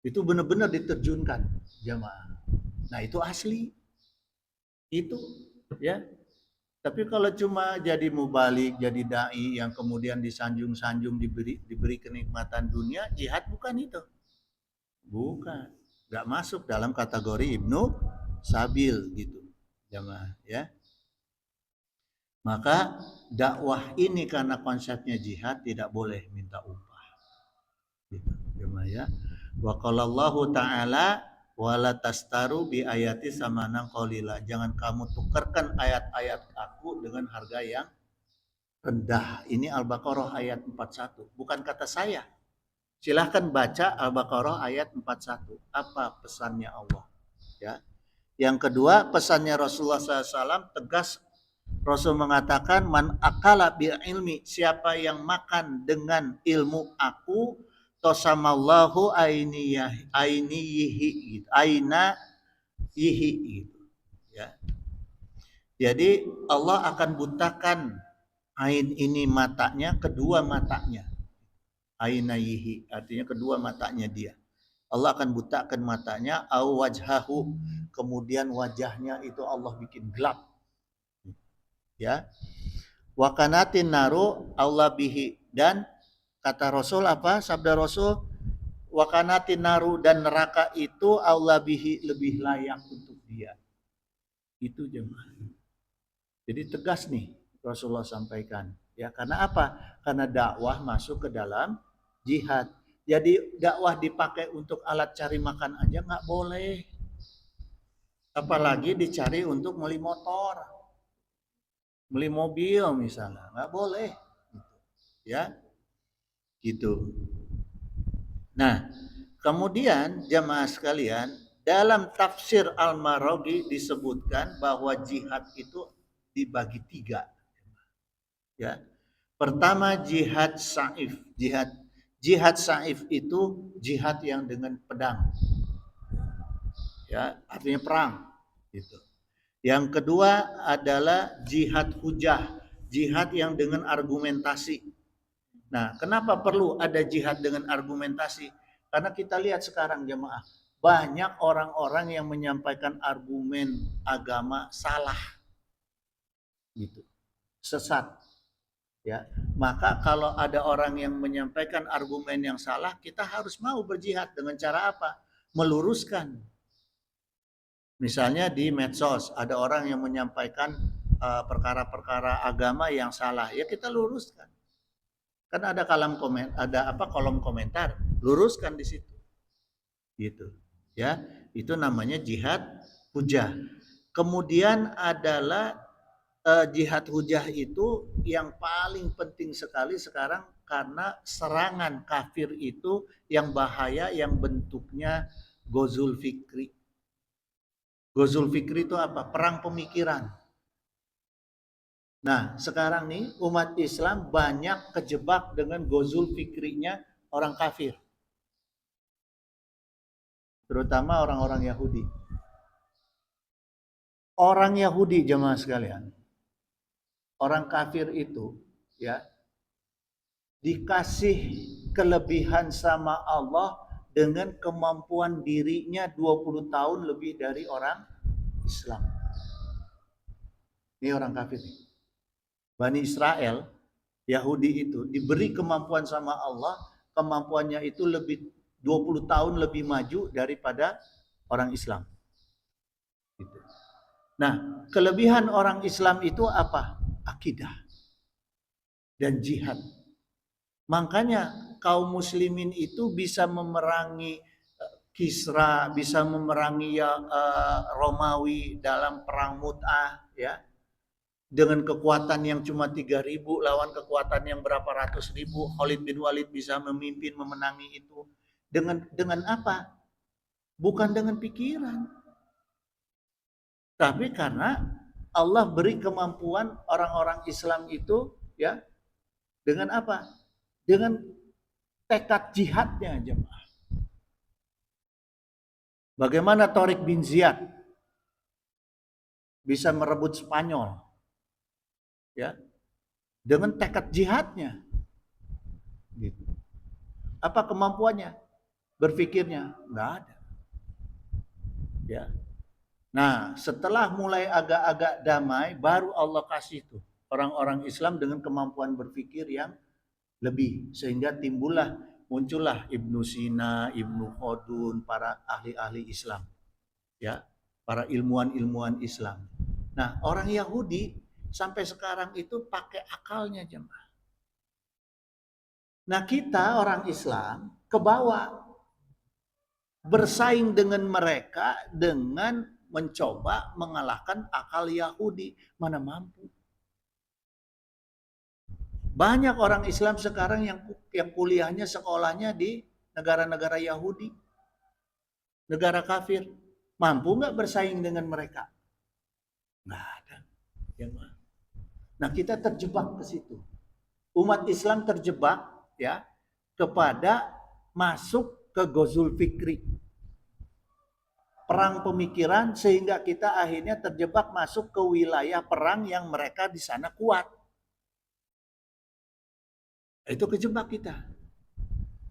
Itu benar-benar diterjunkan jamaah. Nah, itu asli. Itu ya. Tapi kalau cuma jadi mubalik, jadi dai yang kemudian disanjung-sanjung diberi kenikmatan dunia, jihad bukan itu. Bukan. Nggak masuk dalam kategori Ibnu Sabil gitu. Jamaah ya. Maka dakwah ini karena konsepnya jihad tidak boleh minta upah. Gitu. Jamaah ya. Wa qalallahu ta'ala wala tastaru bi ayati samanan qalila. Jangan kamu tukarkan ayat-ayat aku dengan harga yang rendah. Ini Al-Baqarah ayat 41. Bukan kata saya. Silahkan baca Al-Baqarah ayat 41. Apa pesannya Allah? Ya. Yang kedua, pesannya Rasulullah SAW tegas. Rasul mengatakan, man akala bil ilmi, siapa yang makan dengan ilmu aku, tosamallahu ainiyihi, gitu. Aina yihi, gitu. Ya. Jadi Allah akan butakan ain ini matanya, kedua matanya. Ainayihi, artinya kedua matanya dia. Allah akan butakan matanya, au wajhahu, kemudian wajahnya itu Allah bikin gelap. Ya. Wa kanatin naru Allah bihi, dan kata Rasul apa? Sabda Rasul, wa kanatin naru, dan neraka itu Allah bihi, lebih layak untuk dia. Itu jemaah. Jadi tegas nih Rasulullah sampaikan. Ya, karena apa? Karena dakwah masuk ke dalam jihad. Jadi dakwah dipakai untuk alat cari makan aja nggak boleh. Apalagi dicari untuk beli motor, beli mobil misalnya, nggak boleh. Ya, gitu. Nah, kemudian jamaah sekalian, dalam tafsir Al-Maraghi disebutkan bahwa jihad itu dibagi tiga. Ya, pertama jihad saif. Jihad saif itu jihad yang dengan pedang. Ya, artinya perang gitu. Yang kedua adalah jihad hujah, jihad yang dengan argumentasi. Nah, kenapa perlu ada jihad dengan argumentasi? Karena kita lihat sekarang jemaah, banyak orang-orang yang menyampaikan argumen agama salah gitu. Sesat. Ya, maka kalau ada orang yang menyampaikan argumen yang salah, kita harus mau berjihad dengan cara apa? Meluruskan. Misalnya di medsos ada orang yang menyampaikan perkara-perkara agama yang salah, ya kita luruskan. Kan ada kolom komentar, luruskan di situ. Gitu. Ya, itu namanya jihad hujah. Kemudian adalah jihad hujah itu yang paling penting sekali sekarang karena serangan kafir itu yang bahaya, yang bentuknya gozul fikri. Gozul fikri itu apa? Perang pemikiran. Nah, sekarang nih umat Islam banyak kejebak dengan gozul fikrinya orang kafir. Terutama orang-orang Yahudi. Orang Yahudi jemaah sekalian. Orang kafir itu ya dikasih kelebihan sama Allah dengan kemampuan dirinya 20 tahun lebih dari orang Islam. Ini orang kafir nih. Bani Israel, Yahudi itu diberi kemampuan sama Allah, kemampuannya itu lebih 20 tahun lebih maju daripada orang Islam. Gitu. Nah, kelebihan orang Islam itu apa? Akidah dan jihad. Makanya kaum muslimin itu bisa memerangi Kisra, bisa memerangi Romawi dalam perang Mu'tah ya. Dengan kekuatan yang cuma 3.000 lawan kekuatan yang berapa ratus ribu, Khalid bin Walid bisa memimpin memenangi itu. Dengan apa? Bukan dengan pikiran. Tapi karena Allah beri kemampuan orang-orang Islam itu ya dengan apa? Dengan tekad jihadnya jemaah. Bagaimana Tariq bin Ziyad bisa merebut Spanyol? Ya. Dengan tekad jihadnya. Gitu. Apa kemampuannya? Berpikirnya? Enggak ada. Ya. Nah, setelah mulai agak-agak damai, baru Allah kasih tuh orang-orang Islam dengan kemampuan berpikir yang lebih, sehingga muncullah Ibnu Sina, Ibnu Khaldun, para ahli-ahli Islam, ya, para ilmuwan-ilmuwan Islam. Nah, orang Yahudi sampai sekarang itu pakai akalnya, jemaah. Nah, kita orang Islam ke bawah bersaing dengan mereka dengan mencoba mengalahkan akal Yahudi. Mana mampu. Banyak orang Islam sekarang yang kuliahnya, sekolahnya di negara-negara Yahudi, negara kafir. Mampu nggak bersaing dengan mereka? Nggak ada. Ya, nah, kita terjebak ke situ. Umat Islam terjebak, ya, kepada masuk ke Ghazul Fikri, perang pemikiran, sehingga kita akhirnya terjebak masuk ke wilayah perang yang mereka di sana kuat. Itu kejebak kita.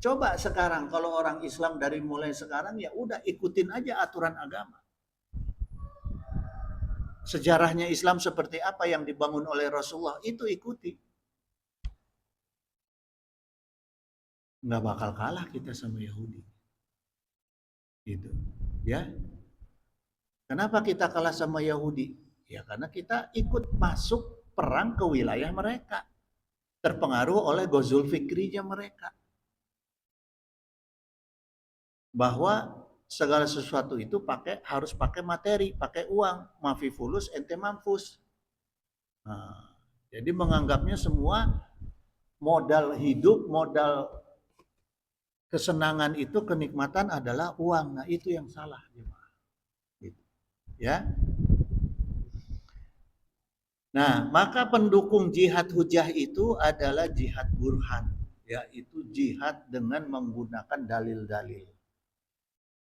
Coba sekarang kalau orang Islam dari mulai sekarang, ya udah ikutin aja aturan agama. Sejarahnya Islam seperti apa yang dibangun oleh Rasulullah, itu ikuti. Nggak bakal kalah kita sama Yahudi. Gitu. Ya. Kenapa kita kalah sama Yahudi? Ya karena kita ikut masuk perang ke wilayah mereka. Terpengaruh oleh Ghazul Fikrinya mereka. Bahwa segala sesuatu itu harus pakai materi, pakai uang. Mafi fulus ente mampus. Nah, jadi menganggapnya semua modal hidup, modal kesenangan itu, kenikmatan adalah uang. Nah, itu yang salah. Gitu. Ya. Nah, maka pendukung jihad hujah itu adalah jihad burhan, yaitu jihad dengan menggunakan dalil-dalil.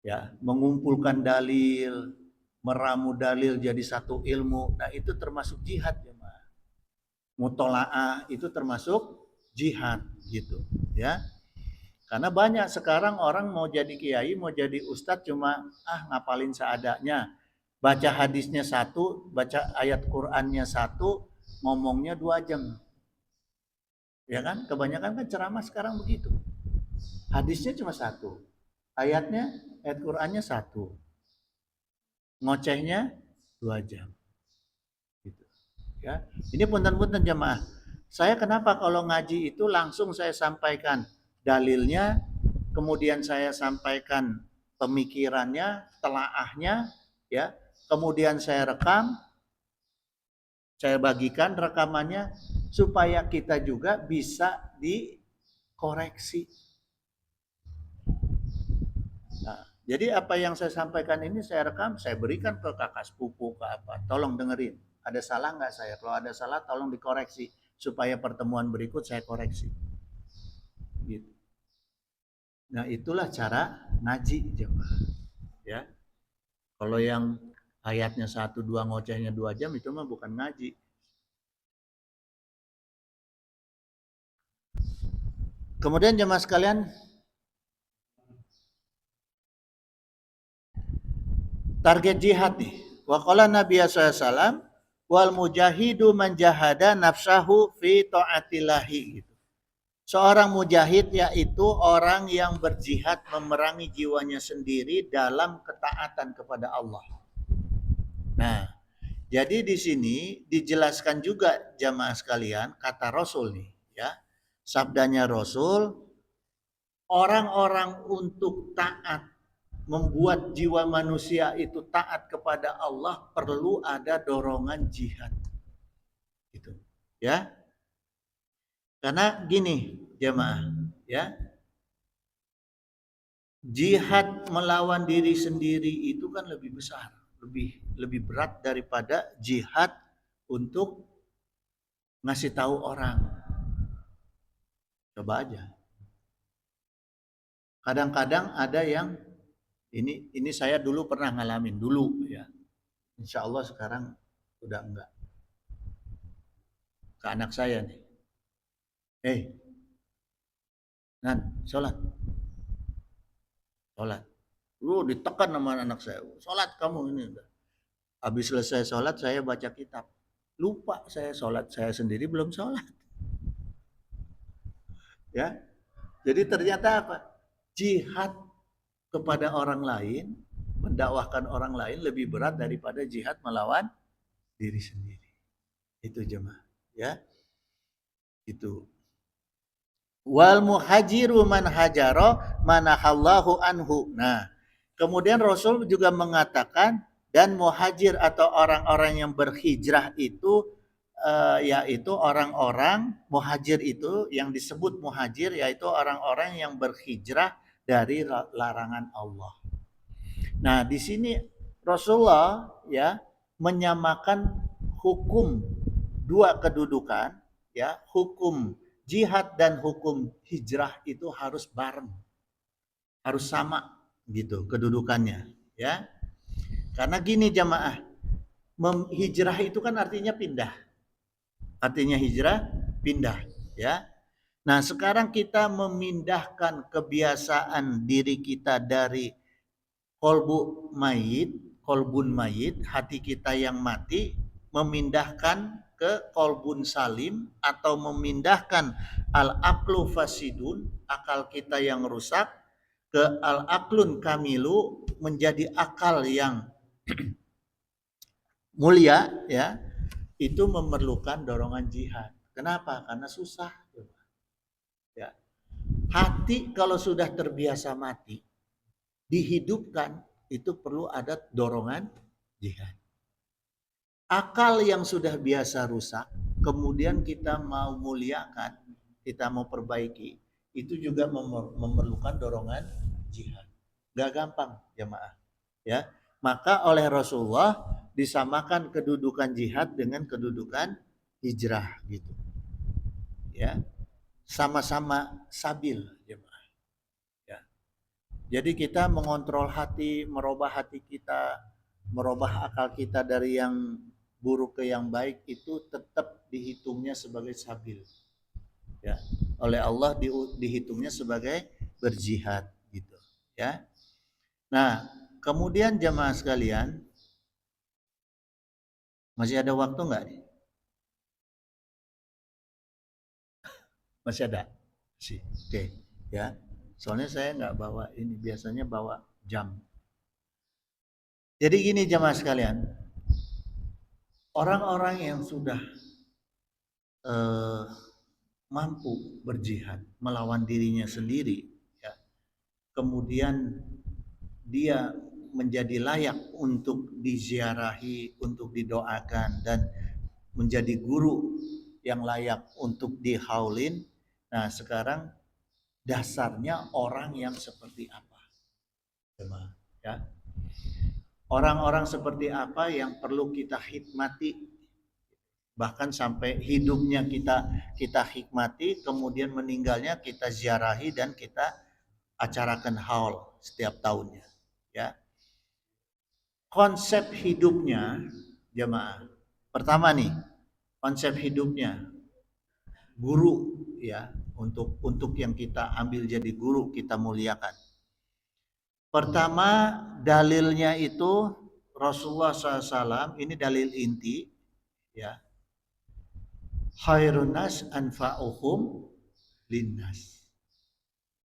Ya, mengumpulkan dalil, meramu dalil jadi satu ilmu. Nah, itu termasuk jihad, ya, mutolaah itu termasuk jihad gitu, ya. Karena banyak sekarang orang mau jadi kiai, mau jadi ustadz cuma ngapalin seadanya. Baca hadisnya satu, baca ayat Qur'annya satu, ngomongnya 2 jam. Ya kan? Kebanyakan kan ceramah sekarang begitu. Hadisnya cuma satu. Ayat Qur'annya satu. Ngocehnya 2 jam. Gitu. Ya. Ini punten-punten jemaah. Saya kenapa kalau ngaji itu langsung saya sampaikan dalilnya, kemudian saya sampaikan pemikirannya, telaahnya, ya. Kemudian saya rekam, saya bagikan rekamannya supaya kita juga bisa dikoreksi. Nah, jadi apa yang saya sampaikan ini saya rekam, saya berikan ke kakak sepupu, ke apa. Tolong dengerin. Ada salah nggak saya? Kalau ada salah, tolong dikoreksi supaya pertemuan berikut saya koreksi. Gitu. Nah, itulah cara ngaji jemaah. Ya, kalau yang ayatnya 1, 2, ngocehnya 2 jam itu mah bukan ngaji. Kemudian jemaah sekalian, target jihad nih. Wa qala Nabi sallallahu alaihi wasallam wal mujahidu man jahada nafsahu fi taatillahi gitu. Seorang mujahid yaitu orang yang berjihad memerangi jiwanya sendiri dalam ketaatan kepada Allah. Nah, jadi di sini dijelaskan juga jamaah sekalian kata Rasul nih, ya. Sabdanya Rasul, orang-orang untuk taat, membuat jiwa manusia itu taat kepada Allah perlu ada dorongan jihad. Gitu. Ya. Karena gini, jemaah, ya. Jihad melawan diri sendiri itu kan lebih besar, lebih berat daripada jihad untuk ngasih tahu orang. Coba aja. Kadang-kadang ada yang ini saya dulu pernah ngalamin dulu, ya. Insya Allah sekarang udah enggak. Ke anak saya nih. Nan, sholat. Sholat. Lu ditekan sama anak saya. Sholat kamu ini. Habis selesai sholat saya baca kitab. Lupa saya sholat, saya sendiri belum sholat. Ya, jadi ternyata apa? Jihad kepada orang lain, mendakwahkan orang lain lebih berat daripada jihad melawan diri sendiri. Itu jemaah, ya. Itu. Wal muhajiru man hajara manahallahu anhu. Nah, kemudian Rasul juga mengatakan dan muhajir atau orang-orang yang berhijrah itu yaitu orang-orang muhajir itu yang disebut muhajir yaitu orang-orang yang berhijrah dari larangan Allah. Nah, di sini Rasulullah ya menyamakan hukum dua kedudukan ya, hukum jihad dan hukum hijrah itu harus bareng. Harus sama gitu kedudukannya ya. Karena gini jamaah, hijrah itu kan artinya pindah. Artinya hijrah pindah ya. Nah, sekarang kita memindahkan kebiasaan diri kita dari kolbun mayit, hati kita yang mati, memindahkan ke kolbun salim atau memindahkan al-aqlu fasidun, akal kita yang rusak, ke al-aqlun kamilu, menjadi akal yang mulia ya, itu memerlukan dorongan jihad. Kenapa? Karena susah. Ya. Hati kalau sudah terbiasa mati, dihidupkan itu perlu ada dorongan jihad. Akal yang sudah biasa rusak, kemudian kita mau muliakan, kita mau perbaiki, itu juga memerlukan dorongan jihad. Gak gampang jemaah. Ya, maka oleh Rasulullah disamakan kedudukan jihad dengan kedudukan hijrah gitu. Ya, sama-sama sabil jemaah. Ya. Jadi kita mengontrol hati, merubah hati kita, merubah akal kita dari yang buruk ke yang baik itu tetap dihitungnya sebagai sabil. Ya, oleh Allah dihitungnya sebagai berjihad gitu, ya. Nah, kemudian jamaah sekalian, masih ada waktu nggak nih? Masih ada? Sih. Oke, ya. Soalnya saya nggak bawa ini, biasanya bawa jam. Jadi gini jamaah sekalian, orang-orang yang sudah mampu berjihad melawan dirinya sendiri, ya, kemudian dia menjadi layak untuk diziarahi, untuk didoakan dan menjadi guru yang layak untuk dihaulin. Nah, sekarang dasarnya orang yang seperti apa? Ya. Orang-orang seperti apa yang perlu kita hikmati, bahkan sampai hidupnya kita hikmati, kemudian meninggalnya kita ziarahi dan kita acarakan haul setiap tahunnya, ya. Konsep hidupnya jemaah, pertama nih konsep hidupnya guru ya, untuk yang kita ambil jadi guru, kita muliakan. Pertama dalilnya itu Rasulullah SAW, ini dalil inti ya, khairun nas anfa'uhum linnas.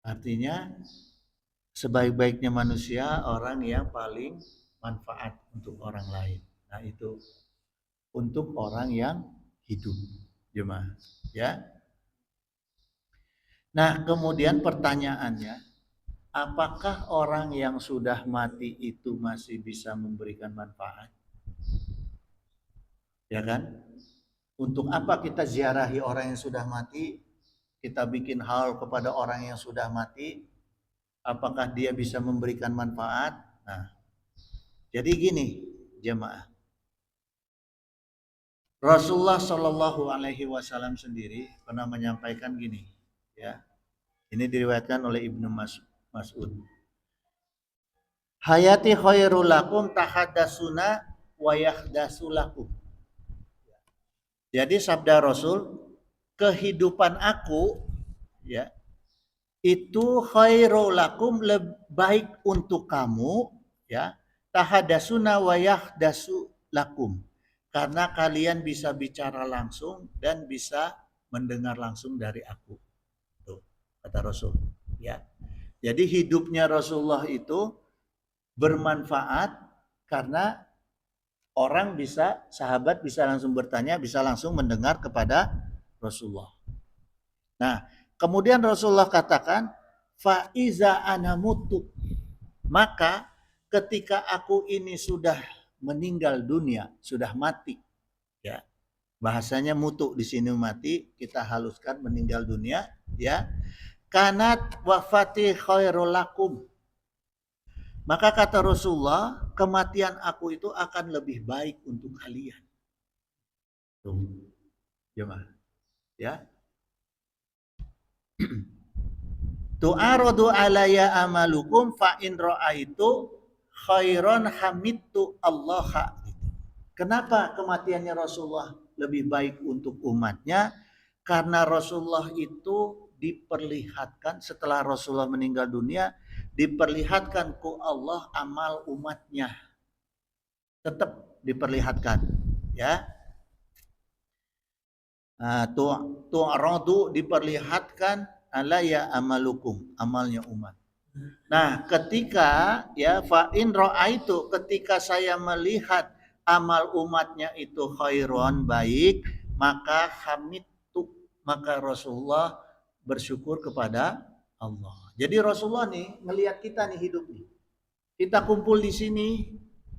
Artinya sebaik-baiknya manusia orang yang paling manfaat untuk orang lain. Nah, itu untuk orang yang hidup jemaah ya. Nah, kemudian pertanyaannya, apakah orang yang sudah mati itu masih bisa memberikan manfaat? Ya kan? Untuk apa kita ziarahi orang yang sudah mati? Kita bikin hal kepada orang yang sudah mati? Apakah dia bisa memberikan manfaat? Nah, jadi gini, jemaah. Rasulullah Shallallahu Alaihi Wasallam sendiri pernah menyampaikan gini, ya. Ini diriwayatkan oleh Ibnu Mas'ud. Hayati khairul lakum tahaddatsuna wa yahdasulakum. Jadi sabda Rasul, kehidupan aku ya itu khairul lakum, lebih baik untuk kamu ya, tahaddatsuna wa lakum. Karena kalian bisa bicara langsung dan bisa mendengar langsung dari aku. Tuh, kata Rasul. Ya. Jadi hidupnya Rasulullah itu bermanfaat karena orang bisa, sahabat bisa langsung bertanya, bisa langsung mendengar kepada Rasulullah. Nah, kemudian Rasulullah katakan, faiza ana mutu. Maka ketika aku ini sudah meninggal dunia, sudah mati, ya. Bahasanya mutu di sini mati, kita haluskan meninggal dunia, ya. Kanat wafati khairul lakum. Maka kata Rasulullah, kematian aku itu akan lebih baik untuk kalian. Tuh. Gimana? Ya. Tu'aradu alayya amalukum fa in ra'aitu khairan hamidtu Allah. Kenapa kematiannya Rasulullah lebih baik untuk umatnya? Karena Rasulullah itu diperlihatkan setelah Rasulullah meninggal dunia, diperlihatkan ku Allah amal umatnya. Tetap diperlihatkan, ya. Tu'radu diperlihatkan alayya amalukum, amalnya umat. Nah, ketika ya fa in ra'aitu, ketika saya melihat amal umatnya itu khairon, baik, maka hamidtu, maka Rasulullah bersyukur kepada Allah. Jadi Rasulullah nih melihat kita nih hidup nih. Kita kumpul di sini,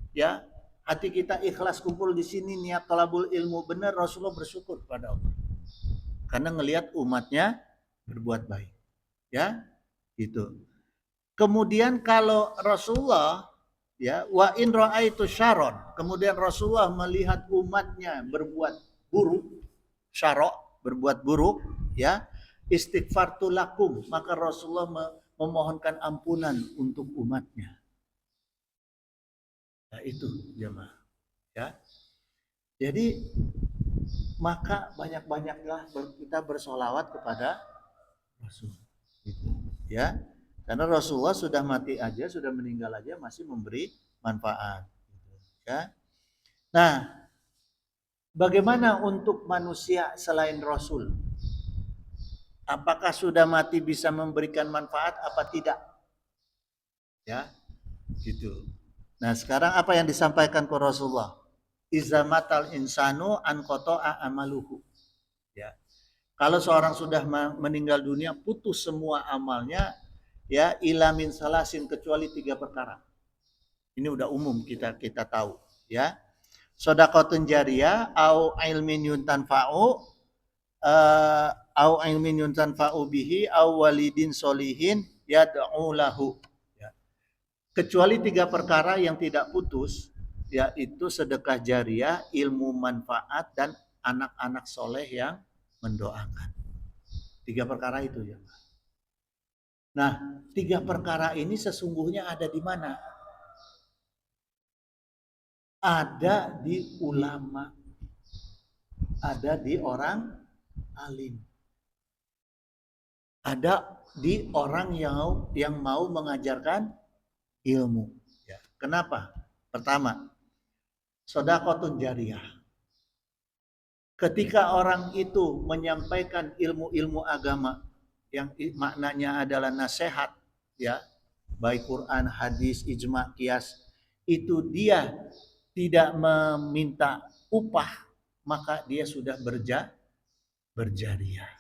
ya, hati kita ikhlas kumpul di sini, niat talabul ilmu benar, Rasulullah bersyukur kepada Allah. Karena ngelihat umatnya berbuat baik, ya, gitu. Kemudian kalau Rasulullah, ya, wa in ra'aitu syaron, kemudian Rasulullah melihat umatnya berbuat buruk, syarok, berbuat buruk, ya, istighfartu lakum, maka Rasulullah memohonkan ampunan untuk umatnya. Nah, itu jemaah, ya. Jadi maka banyak-banyaklah kita bersolawat kepada Rasul, gitu, ya. Karena Rasulullah sudah mati aja, sudah meninggal aja masih memberi manfaat. Ya. Nah, bagaimana untuk manusia selain Rasul? Apakah sudah mati bisa memberikan manfaat apa tidak? Ya, gitu. Nah, sekarang apa yang disampaikan ke Rasulullah? Iza matal insanu an qata'a amaluhu. Ya. Kalau seorang sudah meninggal dunia, putus semua amalnya, ya, ila min salasin, kecuali 3 perkara. Ini udah umum kita tahu, ya. Shadaqatun jariyah au ilmin yuntanfa'u au ilmin yuntanfa'u bihi au walidin solihin yad'u lahu. Ya. Kecuali 3 perkara yang tidak putus, yaitu sedekah jariyah, ilmu manfaat, dan anak-anak soleh yang mendoakan. 3 perkara itu, ya. Nah, 3 perkara ini sesungguhnya ada di mana? Ada di ulama, ada di orang alim, ada di orang yang mau mengajarkan ilmu. Ya. Kenapa? Pertama, shadaqatun jariyah. Ketika orang itu menyampaikan ilmu-ilmu agama yang maknanya adalah nasihat, ya, baik Quran, hadis, ijma, qiyas, itu dia tidak meminta upah, maka dia sudah berjariah.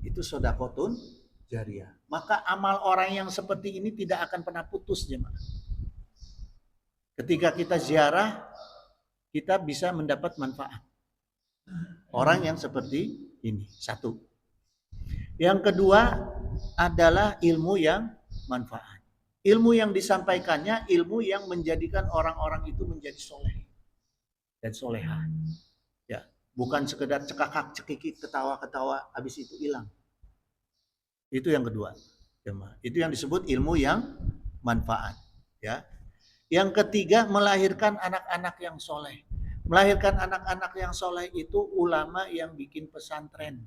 Itu shadaqatun jariyah. Maka amal orang yang seperti ini tidak akan pernah putus, jemaah. Ketika kita ziarah, kita bisa mendapat manfaat. Orang yang seperti ini, satu. Yang kedua adalah ilmu yang manfaat. Ilmu yang disampaikannya, ilmu yang menjadikan orang-orang itu menjadi soleh dan soleha. Ya, bukan sekedar cekakak, cekikik, ketawa-ketawa, habis itu hilang. Itu yang kedua. Itu yang disebut ilmu yang manfaat. Ya. Yang ketiga, melahirkan anak-anak yang soleh. Melahirkan anak-anak yang soleh itu ulama yang bikin pesantren.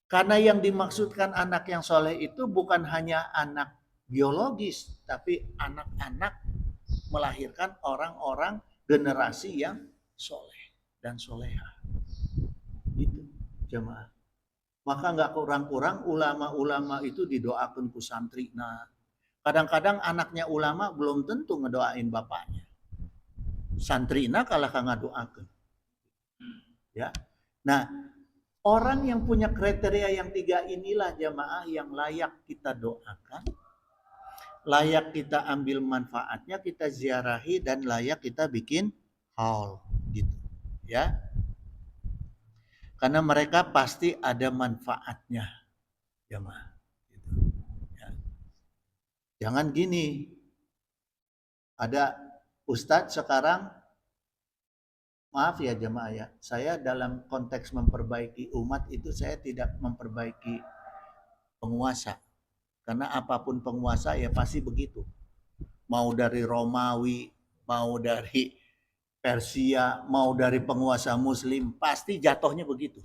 Karena yang dimaksudkan anak yang soleh itu bukan hanya anak biologis, tapi anak-anak melahirkan orang-orang generasi yang soleh dan soleha. Itu jemaah. Maka nggak kurang-kurang ulama-ulama itu didoakan ku santri. Nah, kadang-kadang anaknya ulama belum tentu ngedoain bapaknya. Santrina kalah ngadoakeun. Ya. Nah, orang yang punya kriteria yang tiga inilah jamaah yang layak kita doakan, layak kita ambil manfaatnya, kita ziarahi, dan layak kita bikin haul gitu. Ya. Karena mereka pasti ada manfaatnya, jamaah. Gitu. Ya. Jangan gini, ada ustadz sekarang, maaf ya jemaah ya, saya dalam konteks memperbaiki umat itu saya tidak memperbaiki penguasa. Karena apapun penguasa ya pasti begitu. Mau dari Romawi, mau dari Persia, mau dari penguasa Muslim, pasti jatuhnya begitu.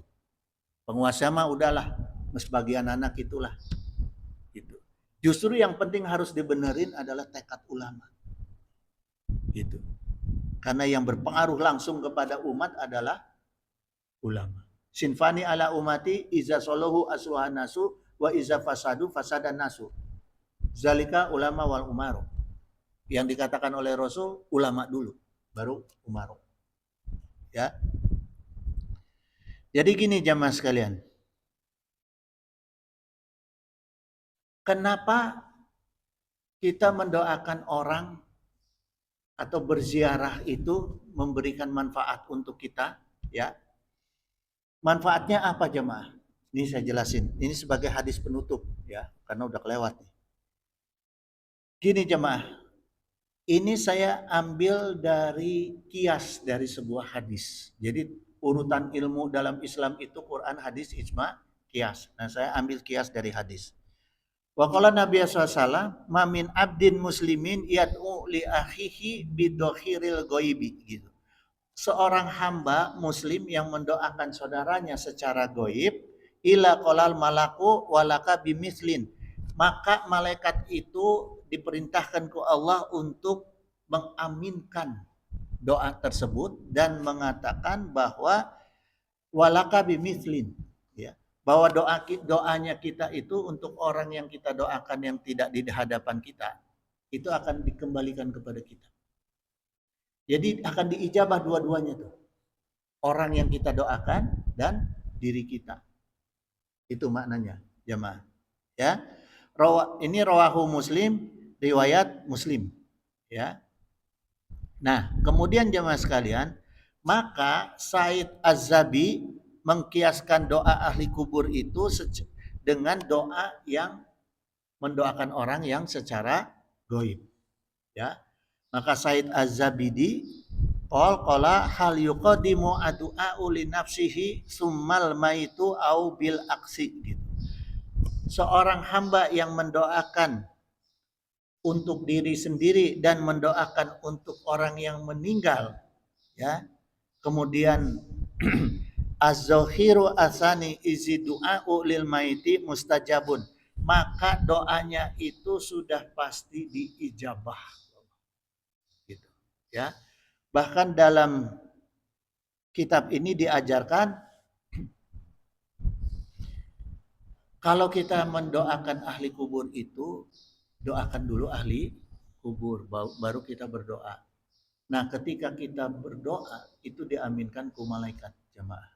Penguasa mah udahlah, sebagian anak itulah. Gitu. Justru yang penting harus dibenerin adalah tekad ulama. Gitu. Karena yang berpengaruh langsung kepada umat adalah ulama. Sinfani ala umati iza solohu asluhan nasu wa iza fasadu fasadan nasu. Zalika ulama wal umaru. Yang dikatakan oleh Rasul, ulama dulu, baru umaru. Ya. Jadi gini jamaah sekalian. Kenapa kita mendoakan orang atau berziarah itu memberikan manfaat untuk kita, ya? Manfaatnya apa jemaah? Ini saya jelasin. Ini sebagai hadis penutup ya, karena udah kelewat nih. Gini jemaah, ini saya ambil dari kias dari sebuah hadis. Jadi urutan ilmu dalam Islam itu Quran, hadis, ijma, kias. Nah saya ambil kias dari hadis. Wa qala Nabi SAW, ma min abdin muslimin yad'u li akhihi bidokhiril goibi gitu. Seorang hamba muslim yang mendoakan saudaranya secara goib, ila qolal malaku walaka bimislin, maka malaikat itu diperintahkan ke Allah untuk mengaminkan doa tersebut dan mengatakan bahwa walaka bimislin, ya, bahwa doanya kita itu untuk orang yang kita doakan yang tidak di hadapan kita itu akan dikembalikan kepada kita. Jadi akan diijabah dua-duanya tuh. Orang yang kita doakan dan diri kita. Itu maknanya, jemaah. Ya. Ini rawahu Muslim, riwayat Muslim, ya. Nah, kemudian jemaah sekalian, maka Said Az-Zabi mengkiaskan doa ahli kubur itu dengan doa yang mendoakan orang yang secara goib, ya. Maka Said Az-Zabidi qala hal yuqaddimu adu'a li nafsihi summal maitu au bil aksi gitu. Seorang hamba yang mendoakan untuk diri sendiri dan mendoakan untuk orang yang meninggal, ya. Kemudian az-zahiru asani izi du'a'u lil maiti mustajabun. Maka doanya itu sudah pasti diijabah. Gitu, ya. Bahkan dalam kitab ini diajarkan kalau kita mendoakan ahli kubur itu, doakan dulu ahli kubur, baru kita berdoa. Nah, ketika kita berdoa itu diaminkan ke malaikat jemaah.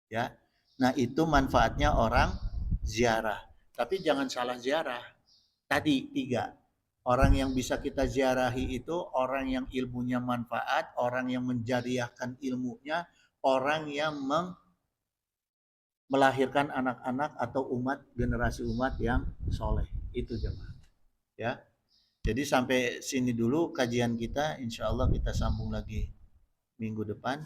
Ya. Nah, itu manfaatnya orang ziarah. Tapi jangan salah ziarah. Tadi 3. Orang yang bisa kita ziarahi itu orang yang ilmunya manfaat, orang yang menjariahkan ilmunya, orang yang melahirkan anak-anak atau umat, generasi umat yang soleh. Itu jemaah. Ya. Jadi sampai sini dulu kajian kita. Insya Allah kita sambung lagi minggu depan.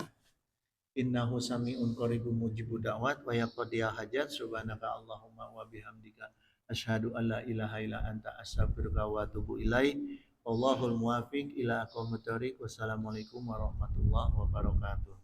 Innahu sami'un qaribun mujibud da'wat wa yaqdiya hajat subhanaka Allahumma wa bihamdika asyhadu an la ilaha illa anta astaghfiruka wa atubu ilaik. Wallahul muwaffiq ila aqwamit thoriq. Wassalamualaikum warahmatullahi wabarakatuh.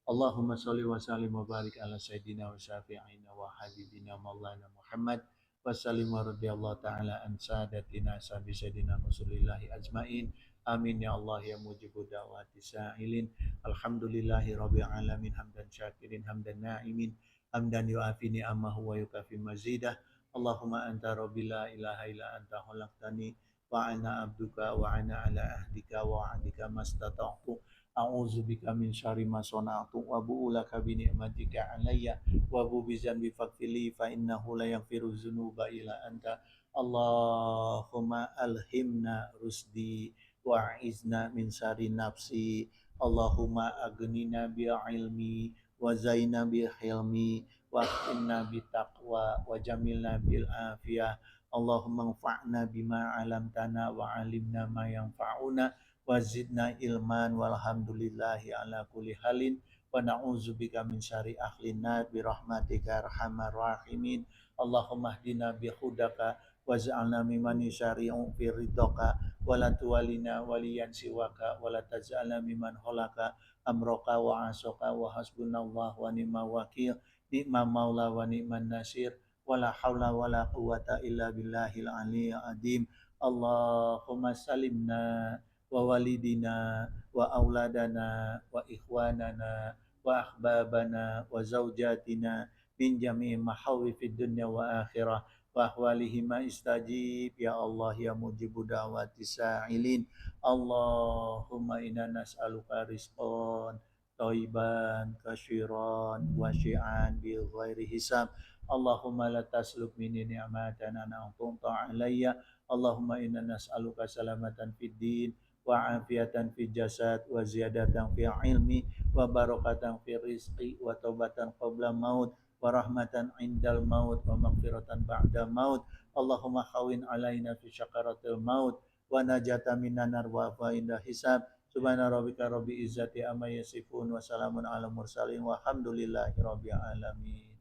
Allahumma sholli wa sallim wa barik ala sayyidina wa syafi'ina wa habibina maulana Muhammad wa sallim radhiyallahu taala an sadatina sabi sayyidina Rasulillahi ajmain. Amin ya Allah ya mujibu da'wati sa'ilin. Alhamdulillahi rabbil alamin hamdan syakirin hamdan na'imin hamdan yu'afi ni'amahu wa yukafi mazidah. Allahumma anta rabbi la ilaha illa anta khalaqtani wa ana abduka wa ana ala ahdika wa ahdika mastata'tu. A'udzu bika min syarri ma sana'tu wa bu'ulaka bi ni'matika alayya wa bu bi dzanbi faghfirli fa innahu la yaghfiru dzunuba illa anta. Allahumma alhimna rusdi wa izna min syarri nafsi. Allahumma agnina bi ilmi wa zaina bi hilmi wa inna bi taqwa wa jamilna bil afiyah. Allahumma anfa'na bima 'allamtana wa 'allimna ma yanfa'una wa zidna ilman walhamdulillahi ala kulli halin wa na'udzubika min syarri ahlina bi rahmatika arhamar rahimin. Allahumma hdina bi hudaka waj'alna mimman yusyari'u fi ridhaka wa la tuwalina waliyan siwaka wa la taj'alna mimman khalaka amraka wa asaka wa hasbunallahu wa ni'mal wakil ni'mal maula wa ni'man nasir wa la haula wa la quwata illa billahil aliyyil azim. Allahumma salimna wa walidina wa auladana wa ikhwanana wa ahbabana wa zaujatina min jami'i mahawifid dunya wa akhirah wa ahwalihima istajib ya Allah ya mujibu da'wati sa'ilin. Allahumma inna nas'aluka rizqan thayyiban kasyiran wasi'an bi ghairi hisab. Allahumma la tasluk minni ni'matan an'amta alayya. Allahumma inna nas'aluka salamatan fid din wa afiatan fil jasad wa ziyadatan fil ilmi wa barakatan fil rizqi wa taubatan qabla maut wa rahmatan indal maut wa maghfiratan ba'da maut. Allahumma khawin alaina fi syakaratil maut wa najata minan nar wa fa inda hisab. Subhana rabbika rabbil izzati amma yasifun wa salamun ala mursalin walhamdulillahi rabbil alamin.